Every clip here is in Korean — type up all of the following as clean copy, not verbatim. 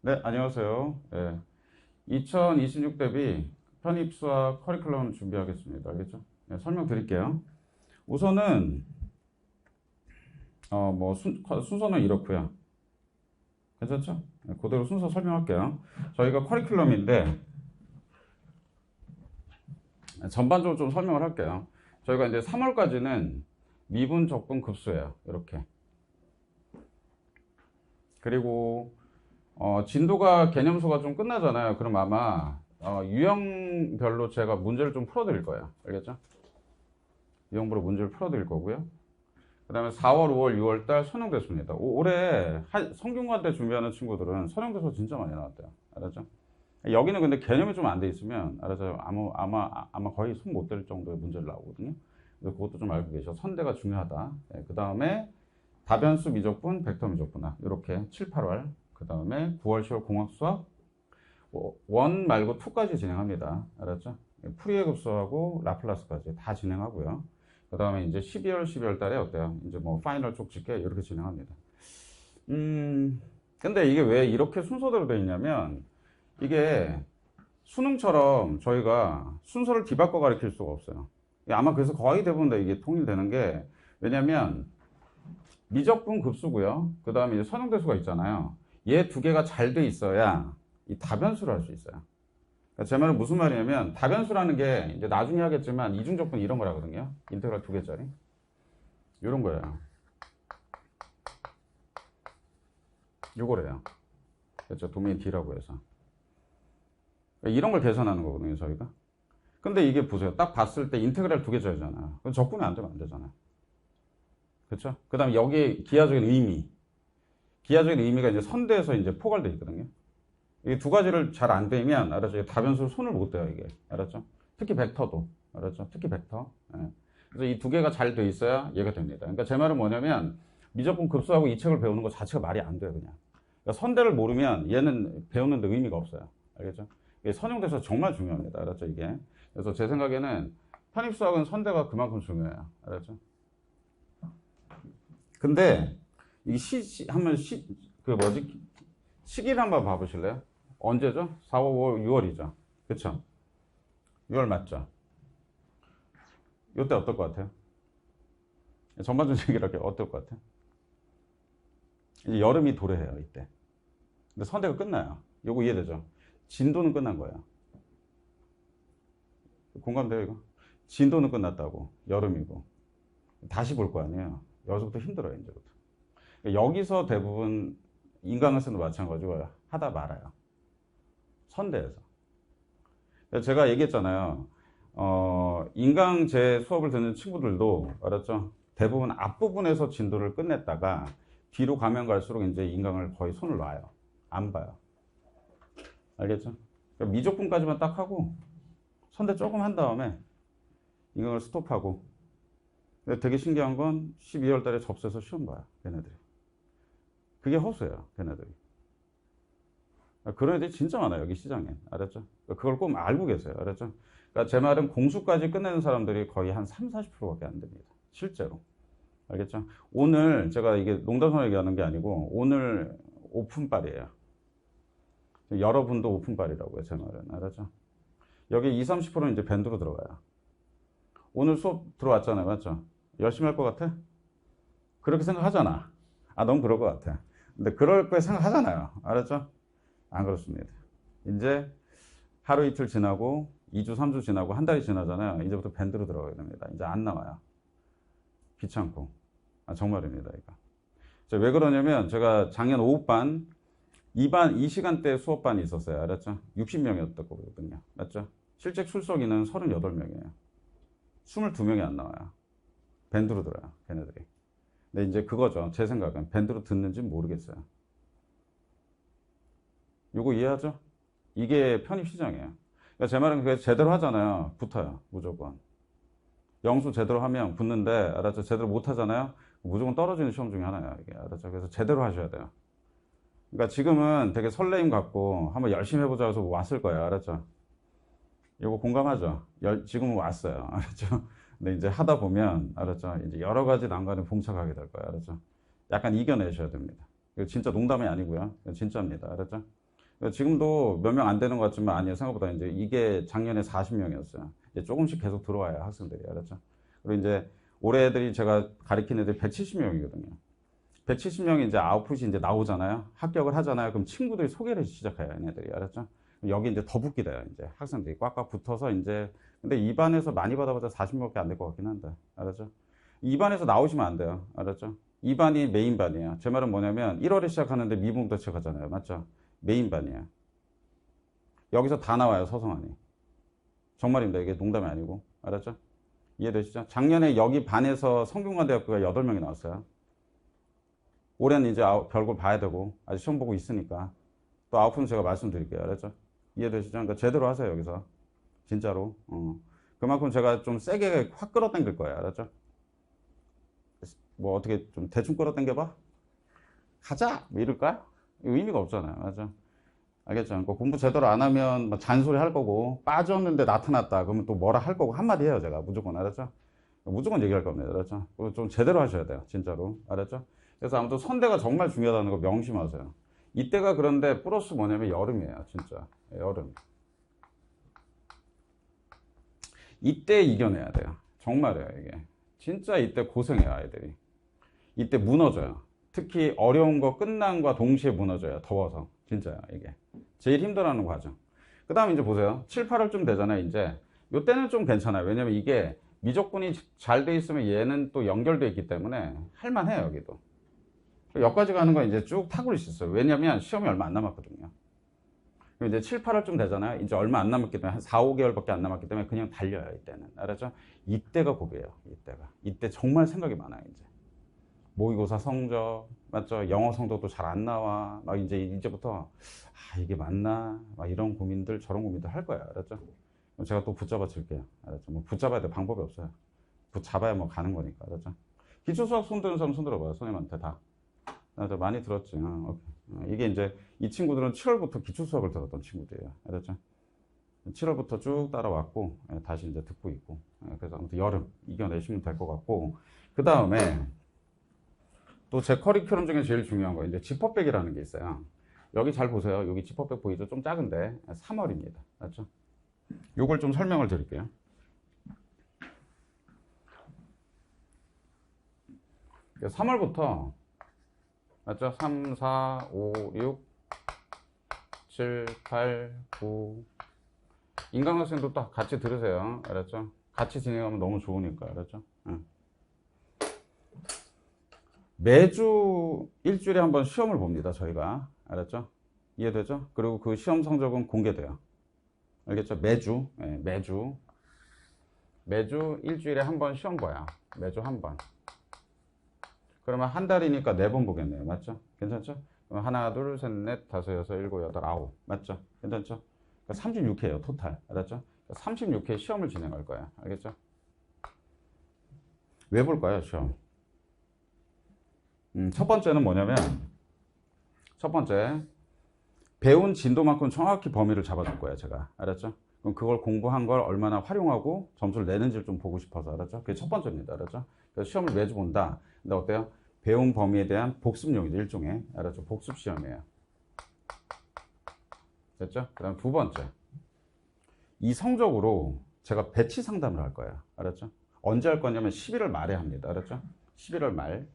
네, 안녕하세요. 2026 대비 편입수학 커리큘럼 준비하겠습니다. 알겠죠? 네, 설명드릴게요. 우선은 순서는 이렇고요. 괜찮죠? 네, 그대로 순서 설명할게요. 저희가 커리큘럼인데 전반적으로 좀 설명을 할게요. 저희가 이제 3월까지는 미분, 적분, 급수예요. 이렇게. 그리고 진도가 개념수가 좀 끝나잖아요. 그럼 아마 유형별로 제가 문제를 좀 풀어드릴 거예요. 알겠죠? 유형별로 문제를 풀어드릴 거고요. 그 다음에 4월, 5월, 6월 달 선형대수입니다. 올해 성균관대 준비하는 친구들은 선형대수 진짜 많이 나왔대요. 알았죠? 여기는 근데 개념이 좀 안 돼 있으면 알았죠? 아마 거의 손 못 댈 정도의 문제를 나오거든요. 그래서 그것도 좀 알고 계셔. 선대가 중요하다. 그 다음에 다변수 미적분, 벡터 미적분학 이렇게 7, 8월. 그 다음에 9월, 10월 공학수학 1 말고 2까지 진행합니다. 알았죠? 프리에 급수하고 라플라스까지 다 진행하고요. 그 다음에 이제 12월, 12월 달에 어때요? 이제 뭐 파이널 쪽집게 이렇게 진행합니다. 근데 이게 왜 이렇게 순서대로 되어 있냐면 이게 수능처럼 저희가 순서를 뒤바꿔 가르칠 수가 없어요. 아마 그래서 거의 대부분 다 이게 통일되는 게 왜냐면 미적분 급수고요. 그 다음에 이제 선형대수가 있잖아요. 얘 두 개가 잘 돼 있어야 이 다변수를 할 수 있어요. 그러니까 제 말은 무슨 말이냐면 다변수라는 게 이제 나중에 하겠지만 이중적분 이런 거라거든요. 인테그랄 두 개짜리. 이런 거예요. 요거래요. 그렇죠. 도메인 D라고 해서. 그러니까 이런 걸 계산하는 거거든요, 저희가. 근데 이게 보세요. 딱 봤을 때 인테그랄 두 개짜리잖아요. 그럼 적분이 안 되면 안 되잖아요. 그렇죠? 그 다음에 여기 기하적인 의미. 기하적인 의미가 이제 선대에서 이제 포괄되어 있거든요. 이 두 가지를 잘 안 되면, 알았죠? 다변수로 손을 못 대요, 이게. 알았죠? 특히 벡터도. 알았죠? 특히 벡터. 예. 그래서 이 두 개가 잘 돼 있어야 얘가 됩니다. 그러니까 제 말은 뭐냐면, 미적분 급수하고 이 책을 배우는 거 자체가 말이 안 돼요, 그냥. 그러니까 선대를 모르면 얘는 배우는데 의미가 없어요. 알겠죠? 이게 선형대서 정말 중요합니다. 알았죠, 이게? 그래서 제 생각에는 편입수학은 선대가 그만큼 중요해요. 알았죠? 근데, 그 뭐지? 시기를 한번 봐보실래요? 언제죠? 4월, 5월, 6월이죠. 그쵸? 6월 맞죠? 이때 어떨 것 같아요? 전반적인 얘기를 할게요. 어떨 것 같아요? 이제 여름이 도래해요, 이때. 근데 선대가 끝나요. 요거 이해되죠? 진도는 끝난 거예요. 공감돼요, 이거? 진도는 끝났다고. 여름이고. 다시 볼 거 아니에요. 여기서부터 힘들어요, 이제부터. 여기서 대부분 인강에서도 마찬가지고 하다 말아요. 선대에서. 제가 얘기했잖아요. 인강 제 수업을 듣는 친구들도 알았죠? 대부분 앞부분에서 진도를 끝냈다가 뒤로 가면 갈수록 이제 인강을 거의 손을 놔요. 안 봐요. 알겠죠? 그러니까 미적분까지만 딱 하고 선대 조금 한 다음에 인강을 스톱하고. 근데 되게 신기한 건 12월 달에 접수해서 시험 봐요. 걔네들이. 그게 허수예요. 걔네들이. 그런 애들이 진짜 많아요. 여기 시장에. 알았죠? 그걸 꼭 알고 계세요. 알았죠? 그러니까 제 말은 공수까지 끝내는 사람들이 거의 한 3, 40%밖에 안 됩니다. 실제로. 알겠죠? 오늘 제가 이게 농담삼아 얘기하는 게 아니고 오늘 오픈빨이에요. 여러분도 오픈빨이라고요. 제 말은. 알았죠? 여기 20, 30%는 이제 밴드로 들어가요. 오늘 수업 들어왔잖아요. 맞죠? 열심히 할 것 같아? 그렇게 생각하잖아. 아, 넌 그럴 것 같아. 근데 그럴 거 생각하잖아요. 알았죠? 안 그렇습니다. 이제 하루 이틀 지나고 2주, 3주 지나고 한 달이 지나잖아요. 이제부터 밴드로 들어가야 됩니다. 이제 안 나와요. 귀찮고. 아, 정말입니다, 이거. 왜 그러냐면 제가 작년 오후반 이 시간대 수업반이 있었어요. 알았죠? 60명이었던 거거든요. 맞죠? 실제 출석인은 38명이에요. 22명이 안 나와요. 밴드로 들어요, 걔네들이. 근데 이제 그거죠. 제 생각은 밴드로 듣는지 모르겠어요. 요거 이해하죠? 이게 편입 시장이에요. 그러니까 제 말은 그게 제대로 하잖아요. 붙어요. 무조건. 영수 제대로 하면 붙는데, 알았죠? 제대로 못 하잖아요? 무조건 떨어지는 시험 중에 하나예요. 이게. 알았죠? 그래서 제대로 하셔야 돼요. 그러니까 지금은 되게 설레임 갖고 한번 열심히 해보자 해서 왔을 거예요. 알았죠? 요거 공감하죠? 지금은 왔어요. 알았죠? 근데 이제 하다 보면, 알았죠? 이제 여러 가지 난관에 봉착하게 될 거예요. 알았죠? 약간 이겨내셔야 됩니다. 이거 진짜 농담이 아니고요. 진짜입니다. 알았죠? 지금도 몇 명 안 되는 것 같지만 아니에요. 생각보다 이제 이게 작년에 40명이었어요. 이제 조금씩 계속 들어와요, 학생들이. 알았죠? 그리고 이제 올해 애들이 제가 가르친 애들이 170명이거든요. 170명이 이제 아웃풋이 이제 나오잖아요. 합격을 하잖아요. 그럼 친구들이 소개를 시작해요, 얘네들이. 알았죠? 여기 이제 더 붙게 돼요, 이제. 학생들이 꽉꽉 붙어서 이제. 근데 2반에서 많이 받아봤자 40명밖에 안 될 것 같긴 한데. 알았죠? 2반에서 나오시면 안 돼요. 알았죠? 2반이 메인반이에요. 제 말은 뭐냐면 1월에 시작하는데 미분부터 시작하잖아요. 맞죠? 메인반이에요. 여기서 다 나와요, 서성한이. 정말입니다. 이게 농담이 아니고. 알았죠? 이해되시죠? 작년에 여기 반에서 성균관대학교가 8명이 나왔어요. 올해는 이제 별걸 봐야 되고, 아직 시험 보고 있으니까. 또 아웃풋은 제가 말씀드릴게요. 알았죠? 이해되시죠? 그러니까 제대로 하세요, 여기서. 진짜로. 그만큼 제가 좀 세게 확 끌어당길 거예요. 알았죠? 뭐 어떻게 좀 대충 끌어당겨봐? 가자! 뭐 이럴까? 의미가 없잖아요. 맞죠? 알겠죠? 그러니까 공부 제대로 안 하면 막 잔소리 할 거고, 빠졌는데 나타났다. 그러면 또 뭐라 할 거고, 한마디 해요, 제가. 무조건. 알았죠? 무조건 얘기할 겁니다. 알았죠? 그리고 좀 제대로 하셔야 돼요. 진짜로. 알았죠? 그래서 아무튼 선대가 정말 중요하다는 거 명심하세요. 이때가 그런데 플러스 뭐냐면 여름이에요. 진짜. 여름. 이때 이겨내야 돼요. 정말이에요, 이게. 진짜 이때 고생해요, 아이들이. 이때 무너져요. 특히 어려운 거 끝난 거 동시에 무너져요. 더워서. 진짜요, 이게. 제일 힘들어하는 과정. 그 다음에 이제 보세요. 7, 8월쯤 되잖아요, 이제. 요때는 좀 괜찮아요. 왜냐면 이게 미적분이 잘 돼 있으면 얘는 또 연결돼 있기 때문에 할만해요, 여기도. 여기까지 가는 건 이제 쭉 타구릴 수 있어요. 왜냐면 시험이 얼마 안 남았거든요. 이제 7, 8월쯤 되잖아요. 이제 얼마 안 남았기 때문에 한 4, 5개월밖에 안 남았기 때문에 그냥 달려요, 이때는. 알았죠? 이때가 고비예요, 이때가. 이때 정말 생각이 많아요, 이제. 모의고사 성적, 맞죠? 영어 성적도 잘 안 나와. 막 이제부터, 이게 맞나? 막 이런 고민들, 저런 고민들 할 거예요, 알았죠? 제가 또 붙잡아 줄게요. 알았죠? 뭐 붙잡아야 돼. 방법이 없어요. 붙잡아야 뭐 가는 거니까, 알았죠? 기초수학 손드는 사람 손들어봐요, 선생님한테 다. 많이 들었지. 이게 이제 이 친구들은 7월부터 기초 수학을 들었던 친구들이에요. 알았죠? 7월부터 쭉 따라왔고 다시 이제 듣고 있고. 그래서 아무튼 여름 이겨내시면 될 것 같고. 그 다음에 또 제 커리큘럼 중에 제일 중요한 거 이제 지퍼백이라는 게 있어요. 여기 잘 보세요. 여기 지퍼백 보이죠? 좀 작은데 3월입니다. 맞죠? 요걸 좀 설명을 드릴게요. 3월부터 맞죠? 3, 4, 5, 6, 7, 8, 9. 인강학생도 또 같이 들으세요. 알았죠? 같이 진행하면 너무 좋으니까. 알았죠? 응. 매주 일주일에 한번 시험을 봅니다. 저희가. 알았죠? 이해되죠? 그리고 그 시험 성적은 공개돼요. 알겠죠? 매주. 네, 매주. 매주 일주일에 한 번 시험 봐요. 매주 한 번. 그러면 한 달이니까 4번 보겠네요. 맞죠? 괜찮죠? 그럼 하나, 둘, 셋, 넷, 다섯, 여섯, 일곱, 여덟, 아홉. 맞죠? 괜찮죠? 그러니까 36회예요. 토탈. 알았죠? 36회 시험을 진행할 거야. 알겠죠? 왜 볼까요? 시험. 첫 번째는 뭐냐면 첫 번째 배운 진도만큼 정확히 범위를 잡아줄 거예요. 제가. 알았죠? 그럼 그걸 공부한 걸 얼마나 활용하고 점수를 내는지를 좀 보고 싶어서. 알았죠? 그게 첫 번째입니다. 알았죠? 그래서 시험을 매주 본다. 근데 어때요? 배운 범위에 대한 복습용이죠. 일종의. 알았죠? 복습 시험이에요. 됐죠? 그 다음 두 번째. 이 성적으로 제가 배치 상담을 할 거예요. 알았죠? 언제 할 거냐면 11월 말에 합니다. 알았죠? 11월 말.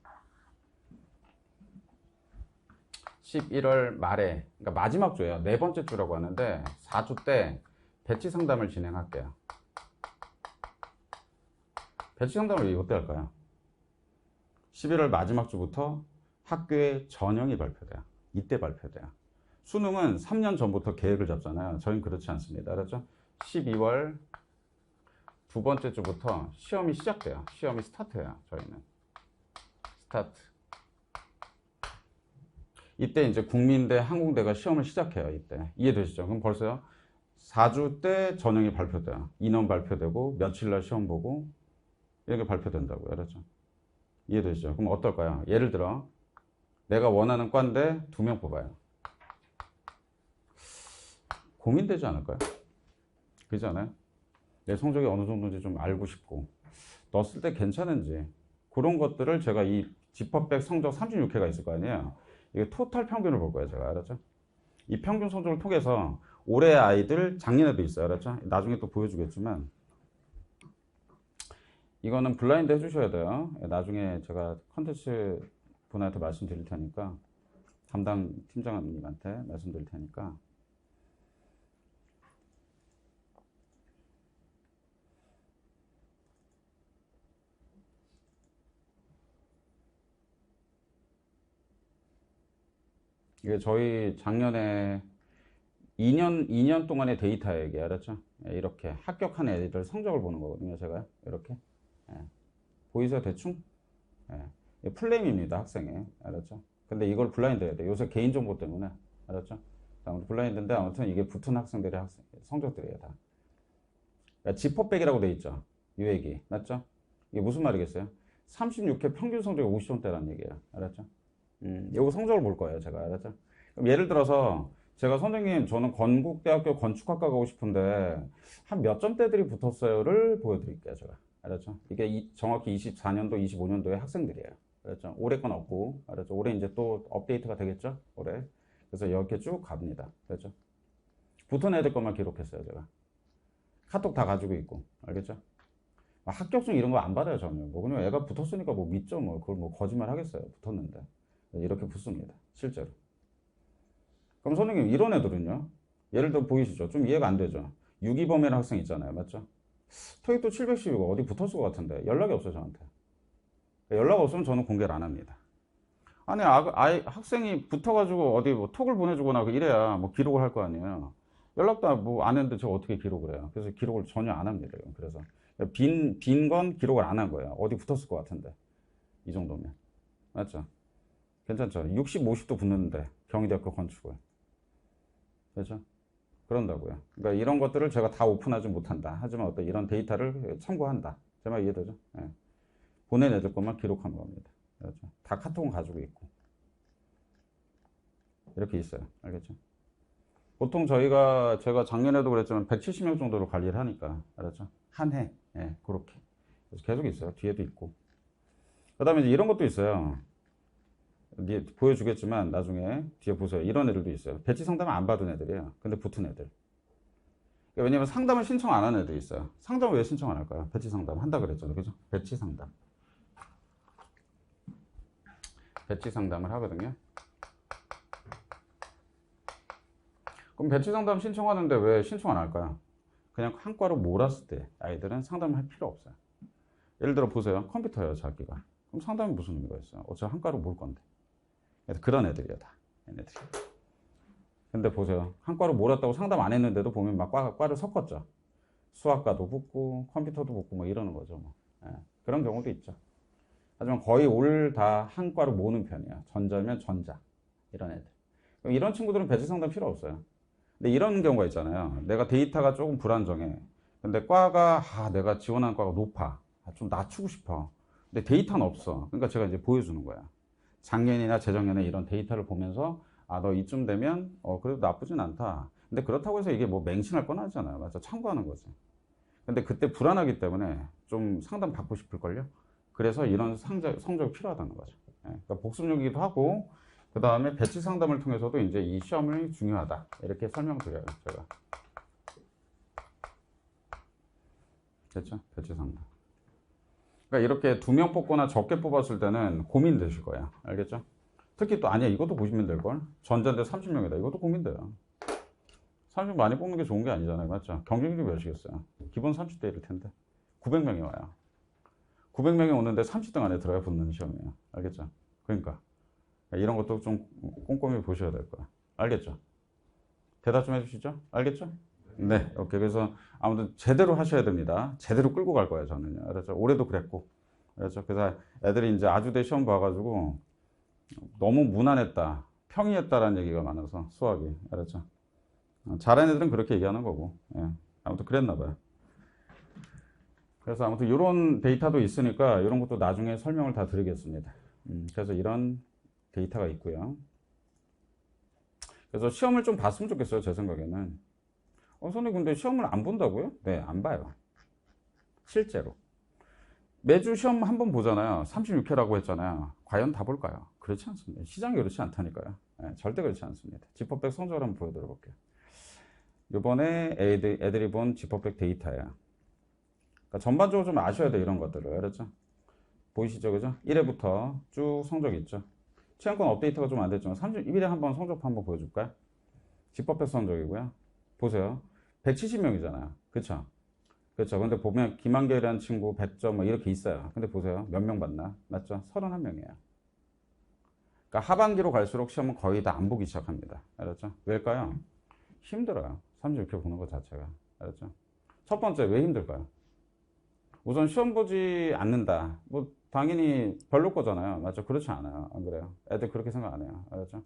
11월 말에, 그러니까 마지막 주예요. 네 번째 주라고 하는데 4주 때 배치 상담을 진행할게요. 배치 상담을 이때 할까요? 11월 마지막 주부터 학교에 전형이 발표돼요. 이때 발표돼요. 수능은 3년 전부터 계획을 잡잖아요. 저희는 그렇지 않습니다. 알았죠? 12월 두 번째 주부터 시험이 시작돼요. 시험이 스타트해요. 저희는. 스타트. 이때 이제 국민대, 항공대가 시험을 시작해요. 이때. 이해되시죠? 그럼 벌써요. 4주 때 전형이 발표돼요. 인원 발표되고 며칠 날 시험 보고 이렇게 발표된다고요. 알았죠? 이해되시죠? 그럼 어떨까요? 예를 들어 내가 원하는 과인데 2명 뽑아요. 고민되지 않을까요? 그렇지 않아요? 내 성적이 어느 정도인지 좀 알고 싶고 넣었을 때 괜찮은지 그런 것들을 제가 이 지퍼백 성적 36회가 있을 거 아니에요. 이게 토탈 평균을 볼 거예요. 제가. 알았죠? 이 평균 성적을 통해서 올해 아이들 작년에도 있어요. 알았죠? 나중에 또 보여주겠지만 이거는 블라인드 해주셔야 돼요. 나중에 제가 컨텐츠 분한테 말씀드릴 테니까 담당 팀장님한테 말씀드릴 테니까 이게 저희 작년에 2년 동안의 데이터 얘기 알았죠? 이렇게 합격한 애들 성적을 보는 거거든요. 제가 이렇게 보이세요 대충? 플레임입니다 학생의 알았죠? 근데 이걸 블라인드 해야 돼. 요새 개인정보 때문에 알았죠? 아무튼 블라인드인데 아무튼 이게 붙은 학생들의 성적들이에요 다. 그러니까 지퍼백이라고 돼 있죠. 유액이 맞죠? 이게 무슨 말이겠어요? 36회 평균 성적이 50점대라는 얘기예요. 알았죠? 요거 성적을 볼 거예요 제가. 알았죠? 그럼 예를 들어서 제가 선생님 저는 건국대학교 건축학과 가고 싶은데 한 몇 점대들이 붙었어요를 보여드릴게요 제가. 알았죠? 이게 정확히 24년도 25년도의 학생들이에요. 알았죠? 올해 건 없고 알았죠? 올해 이제 또 업데이트가 되겠죠? 올해. 그래서 이렇게 쭉 갑니다. 알았죠? 붙은 애들 것만 기록했어요 제가. 카톡 다 가지고 있고 알겠죠? 합격증 이런 거 안 받아요 저는. 뭐 그냥 애가 붙었으니까 뭐 믿죠. 뭐 그걸 뭐 거짓말 하겠어요. 붙었는데 이렇게 붙습니다 실제로. 그럼 선생님 이런 애들은요? 예를 들어 보이시죠? 좀 이해가 안 되죠? 유기범이라는 학생 있잖아요. 맞죠? 토익도 710이고 어디 붙었을 것 같은데 연락이 없어요 저한테. 연락 없으면 저는 공개를 안 합니다. 아니 학생이 붙어가지고 어디 뭐 톡을 보내주거나 이래야 뭐 기록을 할 거 아니에요. 연락도 뭐 안 했는데 제가 어떻게 기록을 해요? 그래서 기록을 전혀 안 합니다. 그래서 빈 건 기록을 안 한 거예요. 어디 붙었을 것 같은데 이 정도면 맞죠? 괜찮죠? 60, 50도 붙는데 경희대학교 건축을 그렇죠? 그런다고요. 그러니까 이런 것들을 제가 다 오픈하지 못한다. 하지만 어떤 이런 데이터를 참고한다. 제 말 이해되죠? 예. 보낸 애들 것만 기록한 겁니다. 그렇죠? 다 카톡은 가지고 있고 이렇게 있어요. 알겠죠? 보통 제가 작년에도 그랬지만 170명 정도로 관리를 하니까 알았죠? 한 해. 예, 그렇게. 그래서 계속 있어요. 뒤에도 있고. 그 다음에 이제 이런 것도 있어요. 보여주겠지만 나중에 뒤에 보세요. 이런 애들도 있어요. 배치 상담을 안 받은 애들이에요. 근데 붙은 애들. 왜냐면 상담을 신청 안 하는 애들이 있어요. 상담을 왜 신청 안 할까요? 배치 상담 한다 그랬잖아요. 그죠? 배치 상담. 배치 상담을 하거든요. 그럼 배치 상담 신청하는데 왜 신청 안 할까요? 그냥 한 과로 몰았을 때 아이들은 상담을 할 필요 없어요. 예를 들어 보세요. 컴퓨터예요, 자기가. 그럼 상담이 무슨 의미가 있어요? 어차피 한 과로 몰 건데. 그런 애들이야, 다. 얘네들이. 근데 보세요. 한 과로 몰았다고 상담 안 했는데도 보면 막 과를 섞었죠. 수학과도 붙고, 컴퓨터도 붙고, 뭐 이러는 거죠. 뭐. 예, 그런 경우도 있죠. 하지만 거의 올 다 한 과로 모는 편이야. 전자면 전자. 이런 애들. 이런 친구들은 배치 상담 필요 없어요. 근데 이런 경우가 있잖아요. 내가 데이터가 조금 불안정해. 근데 과가, 내가 지원한 과가 높아. 좀 낮추고 싶어. 근데 데이터는 없어. 그러니까 제가 이제 보여주는 거야. 작년이나 재작년에 이런 데이터를 보면서 너 이쯤 되면 그래도 나쁘진 않다. 근데 그렇다고 해서 이게 뭐 맹신할 건 아니잖아요. 맞죠? 참고하는 거지. 근데 그때 불안하기 때문에 좀 상담 받고 싶을걸요? 그래서 이런 성적이 필요하다는 거죠. 그러니까 복습용이기도 하고 그 다음에 배치 상담을 통해서도 이제 이 시험이 중요하다. 이렇게 설명드려요. 제가. 됐죠? 배치 상담. 그러니까 이렇게 2명 뽑거나 적게 뽑았을 때는 고민되실 거야. 알겠죠? 특히 또 아니야 이것도 보시면 될걸. 전자인데 30명이다. 이것도 고민돼요. 30명 많이 뽑는 게 좋은 게 아니잖아요. 맞죠? 경쟁률이 몇이겠어요? 기본 30대 1일 텐데 900명이 와요. 900명이 오는데 30등 안에 들어야 붙는 시험이에요. 알겠죠? 그러니까 이런 것도 좀 꼼꼼히 보셔야 될 거야. 알겠죠? 대답 좀 해주시죠? 알겠죠? 네, 오케이. 그래서 아무튼 제대로 하셔야 됩니다. 제대로 끌고 갈 거예요, 저는요. 알았죠? 올해도 그랬고. 알았죠? 그래서 애들이 이제 아주대 시험 봐가지고 너무 무난했다, 평이했다라는 얘기가 많아서 수학이. 알았죠? 잘하는 애들은 그렇게 얘기하는 거고. 예. 아무튼 그랬나 봐요. 그래서 아무튼 이런 데이터도 있으니까 이런 것도 나중에 설명을 다 드리겠습니다. 그래서 이런 데이터가 있고요. 그래서 시험을 좀 봤으면 좋겠어요, 제 생각에는. 선생님 근데 시험을 안 본다고요? 네, 안 봐요. 실제로. 매주 시험 한 번 보잖아요. 36회라고 했잖아요. 과연 다 볼까요? 그렇지 않습니다. 시장이 그렇지 않다니까요. 예, 절대 그렇지 않습니다. 지퍼백 성적을 한번 보여드려 볼게요. 이번에 애들이 본 지퍼백 데이터야. 그러니까 전반적으로 좀 아셔야 돼, 이런 것들을. 알았죠? 보이시죠? 그죠? 1회부터 쭉 성적 있죠? 취향권 업데이트가 좀 안 됐지만 31회 한번 성적 한번 보여줄까요? 지퍼백 성적이고요. 보세요. 170명이잖아요. 그쵸? 그렇죠. 근데 보면 김한결이라는 친구 100점 뭐 이렇게 있어요. 근데 보세요. 몇 명 봤나? 맞죠? 31명이에요. 그러니까 하반기로 갈수록 시험은 거의 다 안 보기 시작합니다. 알았죠? 왜일까요? 힘들어요. 36회 보는 것 자체가. 알았죠? 첫 번째, 왜 힘들까요? 우선 시험 보지 않는다. 뭐 당연히 별로 거잖아요. 맞죠? 그렇지 않아요. 안 그래요? 애들 그렇게 생각 안 해요. 알았죠?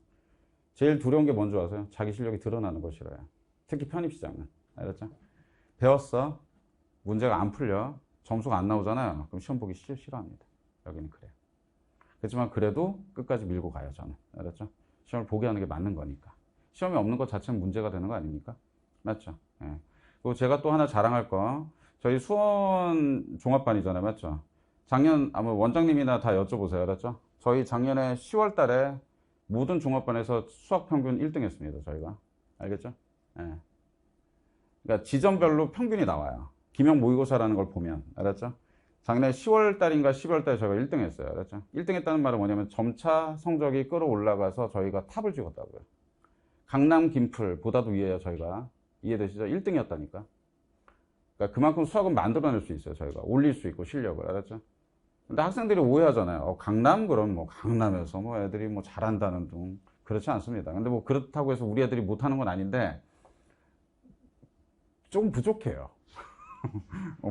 제일 두려운 게 뭔지 아세요? 자기 실력이 드러나는 걸 싫어요. 특히 편입시장은. 알았죠? 배웠어. 문제가 안 풀려. 점수가 안 나오잖아요. 그럼 시험 보기 싫어합니다. 여기는 그래요. 그렇지만 그래도 끝까지 밀고 가요, 저는. 알았죠? 시험을 보게 하는 게 맞는 거니까. 시험이 없는 것 자체는 문제가 되는 거 아닙니까? 맞죠? 예. 그리고 제가 또 하나 자랑할 거, 저희 수원 종합반이잖아요. 맞죠? 작년, 아마 원장님이나 다 여쭤보세요. 알았죠? 저희 작년에 10월 달에 모든 종합반에서 수학 평균 1등 했습니다. 저희가. 알겠죠? 예. 그러니까 지점별로 평균이 나와요. 기명 모의고사라는 걸 보면. 알았죠? 작년에 10월 달인가 12월 달에 저희가 1등 했어요. 알았죠? 1등 했다는 말은 뭐냐면 점차 성적이 끌어올라가서 저희가 탑을 찍었다고요. 강남 김풀보다도 위에요, 저희가. 이해되시죠? 1등이었다니까. 그러니까 그만큼 수학은 만들어낼 수 있어요, 저희가. 올릴 수 있고, 실력을. 알았죠? 근데 학생들이 오해하잖아요. 강남? 그럼 뭐, 강남에서 뭐 애들이 뭐 잘한다는 둥. 그렇지 않습니다. 근데 뭐 그렇다고 해서 우리 애들이 못하는 건 아닌데, 조금 부족해요.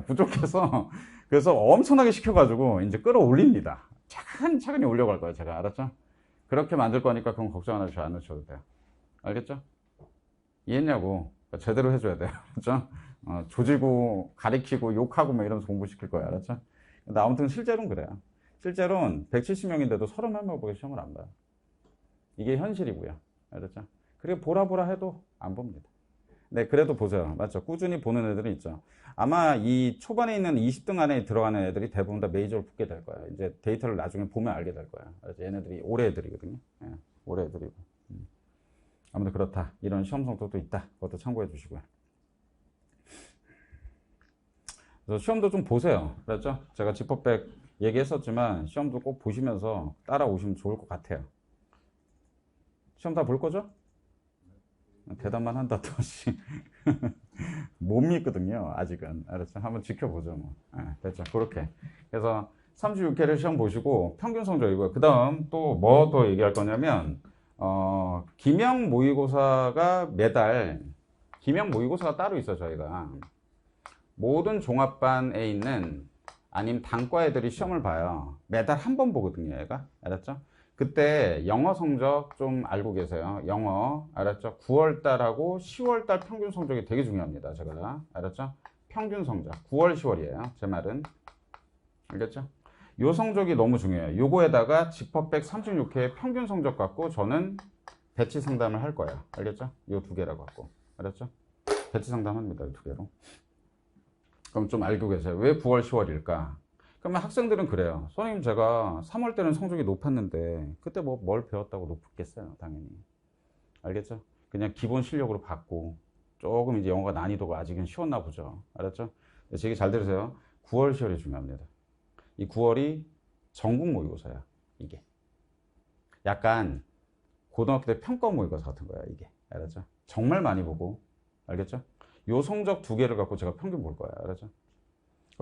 부족해서, 그래서 엄청나게 시켜가지고, 이제 끌어올립니다. 차근차근히 올려갈 거예요, 제가. 알았죠? 그렇게 만들 거니까 그건 걱정 안 하셔도 돼요. 알겠죠? 이해했냐고. 제대로 해줘야 돼요. 알았죠? 조지고, 가리키고, 욕하고 뭐 이러면서 공부시킬 거예요. 알았죠? 근데 아무튼 실제로는 그래요. 실제로는 170명인데도 31명밖에 시험을 안 봐요. 이게 현실이고요. 알았죠? 그리고 보라 해도 안 봅니다. 네, 그래도 보세요. 맞죠? 꾸준히 보는 애들은 있죠. 아마 이 초반에 있는 20등 안에 들어가는 애들이 대부분 다 메이저로 붙게 될 거예요. 이제 데이터를 나중에 보면 알게 될 거예요. 알았죠? 얘네들이 올해 애들이거든요. 예, 올해 애들이고. 아무튼 그렇다. 이런 시험 성적도 있다. 그것도 참고해 주시고요. 그래서 시험도 좀 보세요. 그렇죠? 제가 지퍼백 얘기했었지만 시험도 꼭 보시면서 따라오시면 좋을 것 같아요. 시험 다 볼 거죠? 대답만 한다 또 못 믿거든요. 아직은. 알았죠? 한번 지켜보죠. 뭐. 됐죠? 그렇게. 그래서 36회를 시험 보시고 평균 성적이고요. 그 다음 또 뭐 더 얘기할 거냐면 기명 모의고사가 매달 기명 모의고사가 따로 있어요. 저희가 모든 종합반에 있는 아니면 단과 애들이 시험을 봐요. 매달 한 번 보거든요. 얘가. 알았죠? 그때 영어 성적 좀 알고 계세요. 영어. 알았죠? 9월달하고 10월달 평균 성적이 되게 중요합니다. 제가. 알았죠? 평균 성적. 9월, 10월이에요. 제 말은. 알겠죠? 요 성적이 너무 중요해요. 요거에다가 지퍼백 36회 평균 성적 갖고 저는 배치 상담을 할 거예요. 알겠죠? 요 두 개라고 갖고. 알았죠? 배치 상담합니다. 이 두 개로. 그럼 좀 알고 계세요. 왜 9월, 10월일까? 그러면 학생들은 그래요. 선생님, 제가 3월 때는 성적이 높았는데 그때 뭐 뭘 배웠다고 높겠어요, 당연히. 알겠죠? 그냥 기본 실력으로 받고 조금 이제 영어가 난이도가 아직은 쉬웠나 보죠. 알았죠? 제 얘기 잘 들으세요. 9월, 10월이 중요합니다. 이 9월이 전국 모의고사야, 이게. 약간 고등학교 때 평가 모의고사 같은 거야, 이게. 알았죠? 정말 많이 보고. 알겠죠? 요 성적 두 개를 갖고 제가 평균 볼 거야. 알았죠?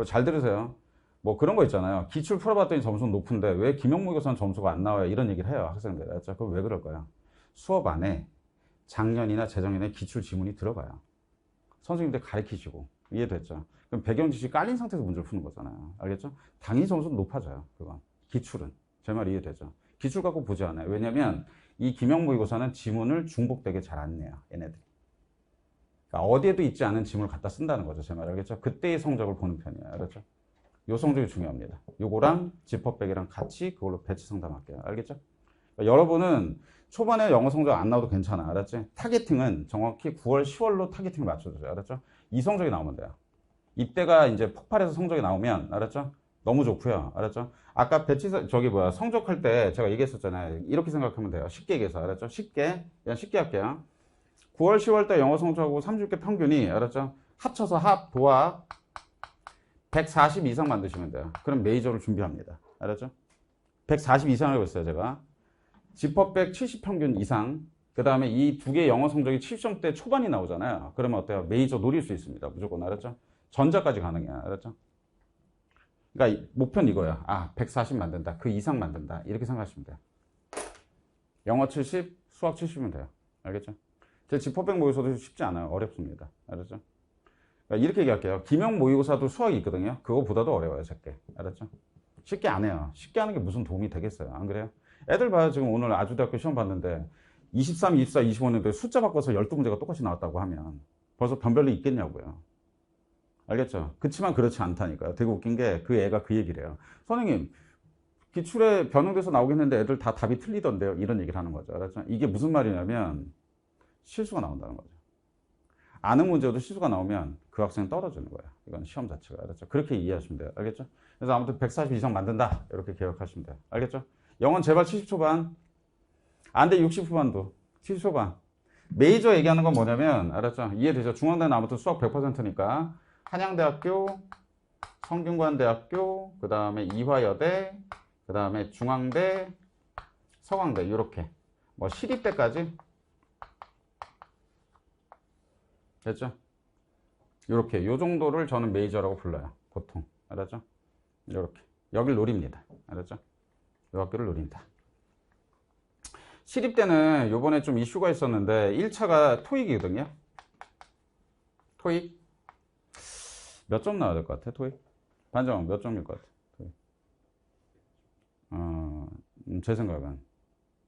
잘 들으세요. 뭐 그런 거 있잖아요. 기출 풀어봤더니 점수는 높은데 왜 기명모의고사는 점수가 안 나와요? 이런 얘기를 해요, 학생들. 알았죠? 그럼 왜 그럴까요? 수업 안에 작년이나 재작년에 기출 지문이 들어가요. 선생님들 가르치시고. 이해됐죠? 그럼 배경 지식이 깔린 상태에서 문제를 푸는 거잖아요. 알겠죠? 당연히 점수는 높아져요. 그건. 기출은. 제 말 이해되죠? 기출 갖고 보지 않아요. 왜냐면 이 기명모의고사는 지문을 중복되게 잘 안 내요. 얘네들이. 그러니까 어디에도 있지 않은 지문을 갖다 쓴다는 거죠. 제 말 알겠죠? 그때의 성적을 보는 편이에요. 알았죠? 요 성적이 중요합니다. 요거랑 지퍼백이랑 같이 그걸로 배치 상담할게요. 알겠죠? 그러니까 여러분은 초반에 영어 성적 안 나와도 괜찮아. 알았지? 타겟팅은 정확히 9월, 10월로 타겟팅을 맞춰주세요. 알았죠? 이 성적이 나오면 돼요. 이때가 이제 폭발해서 성적이 나오면, 알았죠? 너무 좋고요. 알았죠? 아까 배치사 저기 뭐야 성적할 때 제가 얘기했었잖아요. 이렇게 생각하면 돼요. 쉽게 얘기해서 알았죠? 쉽게 그냥 쉽게 할게요. 9월 10월 달 영어 성적하고 30개 평균이 알았죠? 합쳐서 도합 140 이상 만드시면 돼요. 그럼 메이저를 준비합니다. 알았죠? 140 이상을 했어요 제가. 지퍼백 70 평균 이상. 그 다음에 이 두 개의 영어 성적이 70점대 초반이 나오잖아요. 그러면 어때요? 메이저 노릴 수 있습니다. 무조건. 알았죠? 전자까지 가능해요. 알았죠? 그러니까 목표는 이거예요. 아, 140 만든다. 그 이상 만든다. 이렇게 생각하시면 돼요. 영어 70, 수학 70이면 돼요. 알겠죠? 제 지퍼백 모의고사도 쉽지 않아요. 어렵습니다. 알았죠? 그러니까 이렇게 얘기할게요. 기명 모의고사도 수학이 있거든요. 그거보다도 어려워요. 작게. 알았죠? 쉽게 안 해요. 쉽게 하는 게 무슨 도움이 되겠어요. 안 그래요? 애들 봐요. 지금 오늘 아주대학교 시험 봤는데 23, 24, 25년도에 숫자 바꿔서 12문제가 똑같이 나왔다고 하면 벌써 변별력 있겠냐고요. 알겠죠? 그치만 그렇지 않다니까요. 되게 웃긴 게 그 애가 그 얘기를 해요. 선생님, 기출에 변형돼서 나오겠는데 애들 다 답이 틀리던데요. 이런 얘기를 하는 거죠. 알았죠? 이게 무슨 말이냐면 실수가 나온다는 거죠. 아는 문제도 실수가 나오면 그 학생은 떨어지는 거예요. 이건 시험 자체가. 알았죠? 그렇게 이해하시면 돼요. 알겠죠? 그래서 아무튼 140 이상 만든다. 이렇게 기억하시면 돼요. 알겠죠? 영어는 제발 70초반. 안 돼, 60 후반도. 70초반. 메이저 얘기하는 건 뭐냐면, 알았죠? 이해되죠? 중앙대는 아무튼 수학 100%니까. 한양대학교, 성균관대학교, 그 다음에 이화여대, 그 다음에 중앙대, 서강대, 요렇게. 뭐, 시립대까지. 됐죠? 요렇게. 요 정도를 저는 메이저라고 불러요. 보통. 알았죠? 요렇게. 여길 노립니다. 알았죠? 요 학교를 노립니다. 시립대는 요번에 좀 이슈가 있었는데 1차가 토익이거든요. 토익 몇 점 나와야 될 것 같아? 토익 반장 몇 점일 것 같아? 토익. 제 생각은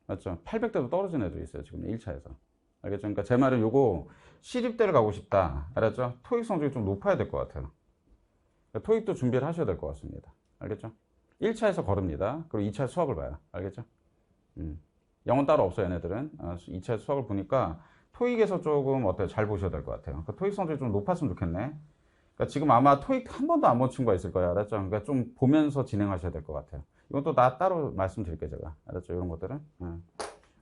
맞죠? 800대도 떨어진 애도 있어요 지금 1차에서. 알겠죠? 그러니까 제 말은 요거 시립대를 가고 싶다. 알았죠? 토익 성적이 좀 높아야 될 것 같아요. 그러니까 토익도 준비를 하셔야 될 것 같습니다. 알겠죠? 1차에서 거릅니다. 그리고 2차 수학을 봐요. 알겠죠? 영어는 따로 없어요, 얘네들은. 2차 수학을 보니까 토익에서 조금 어때요? 잘 보셔야 될 것 같아요. 그러니까 토익 성적이 좀 높았으면 좋겠네. 그러니까 지금 아마 토익 한 번도 안 본 친구가 있을 거예요. 알았죠? 그러니까 좀 보면서 진행하셔야 될 것 같아요. 이건 또 나 따로 말씀드릴게요, 제가. 알았죠? 이런 것들은.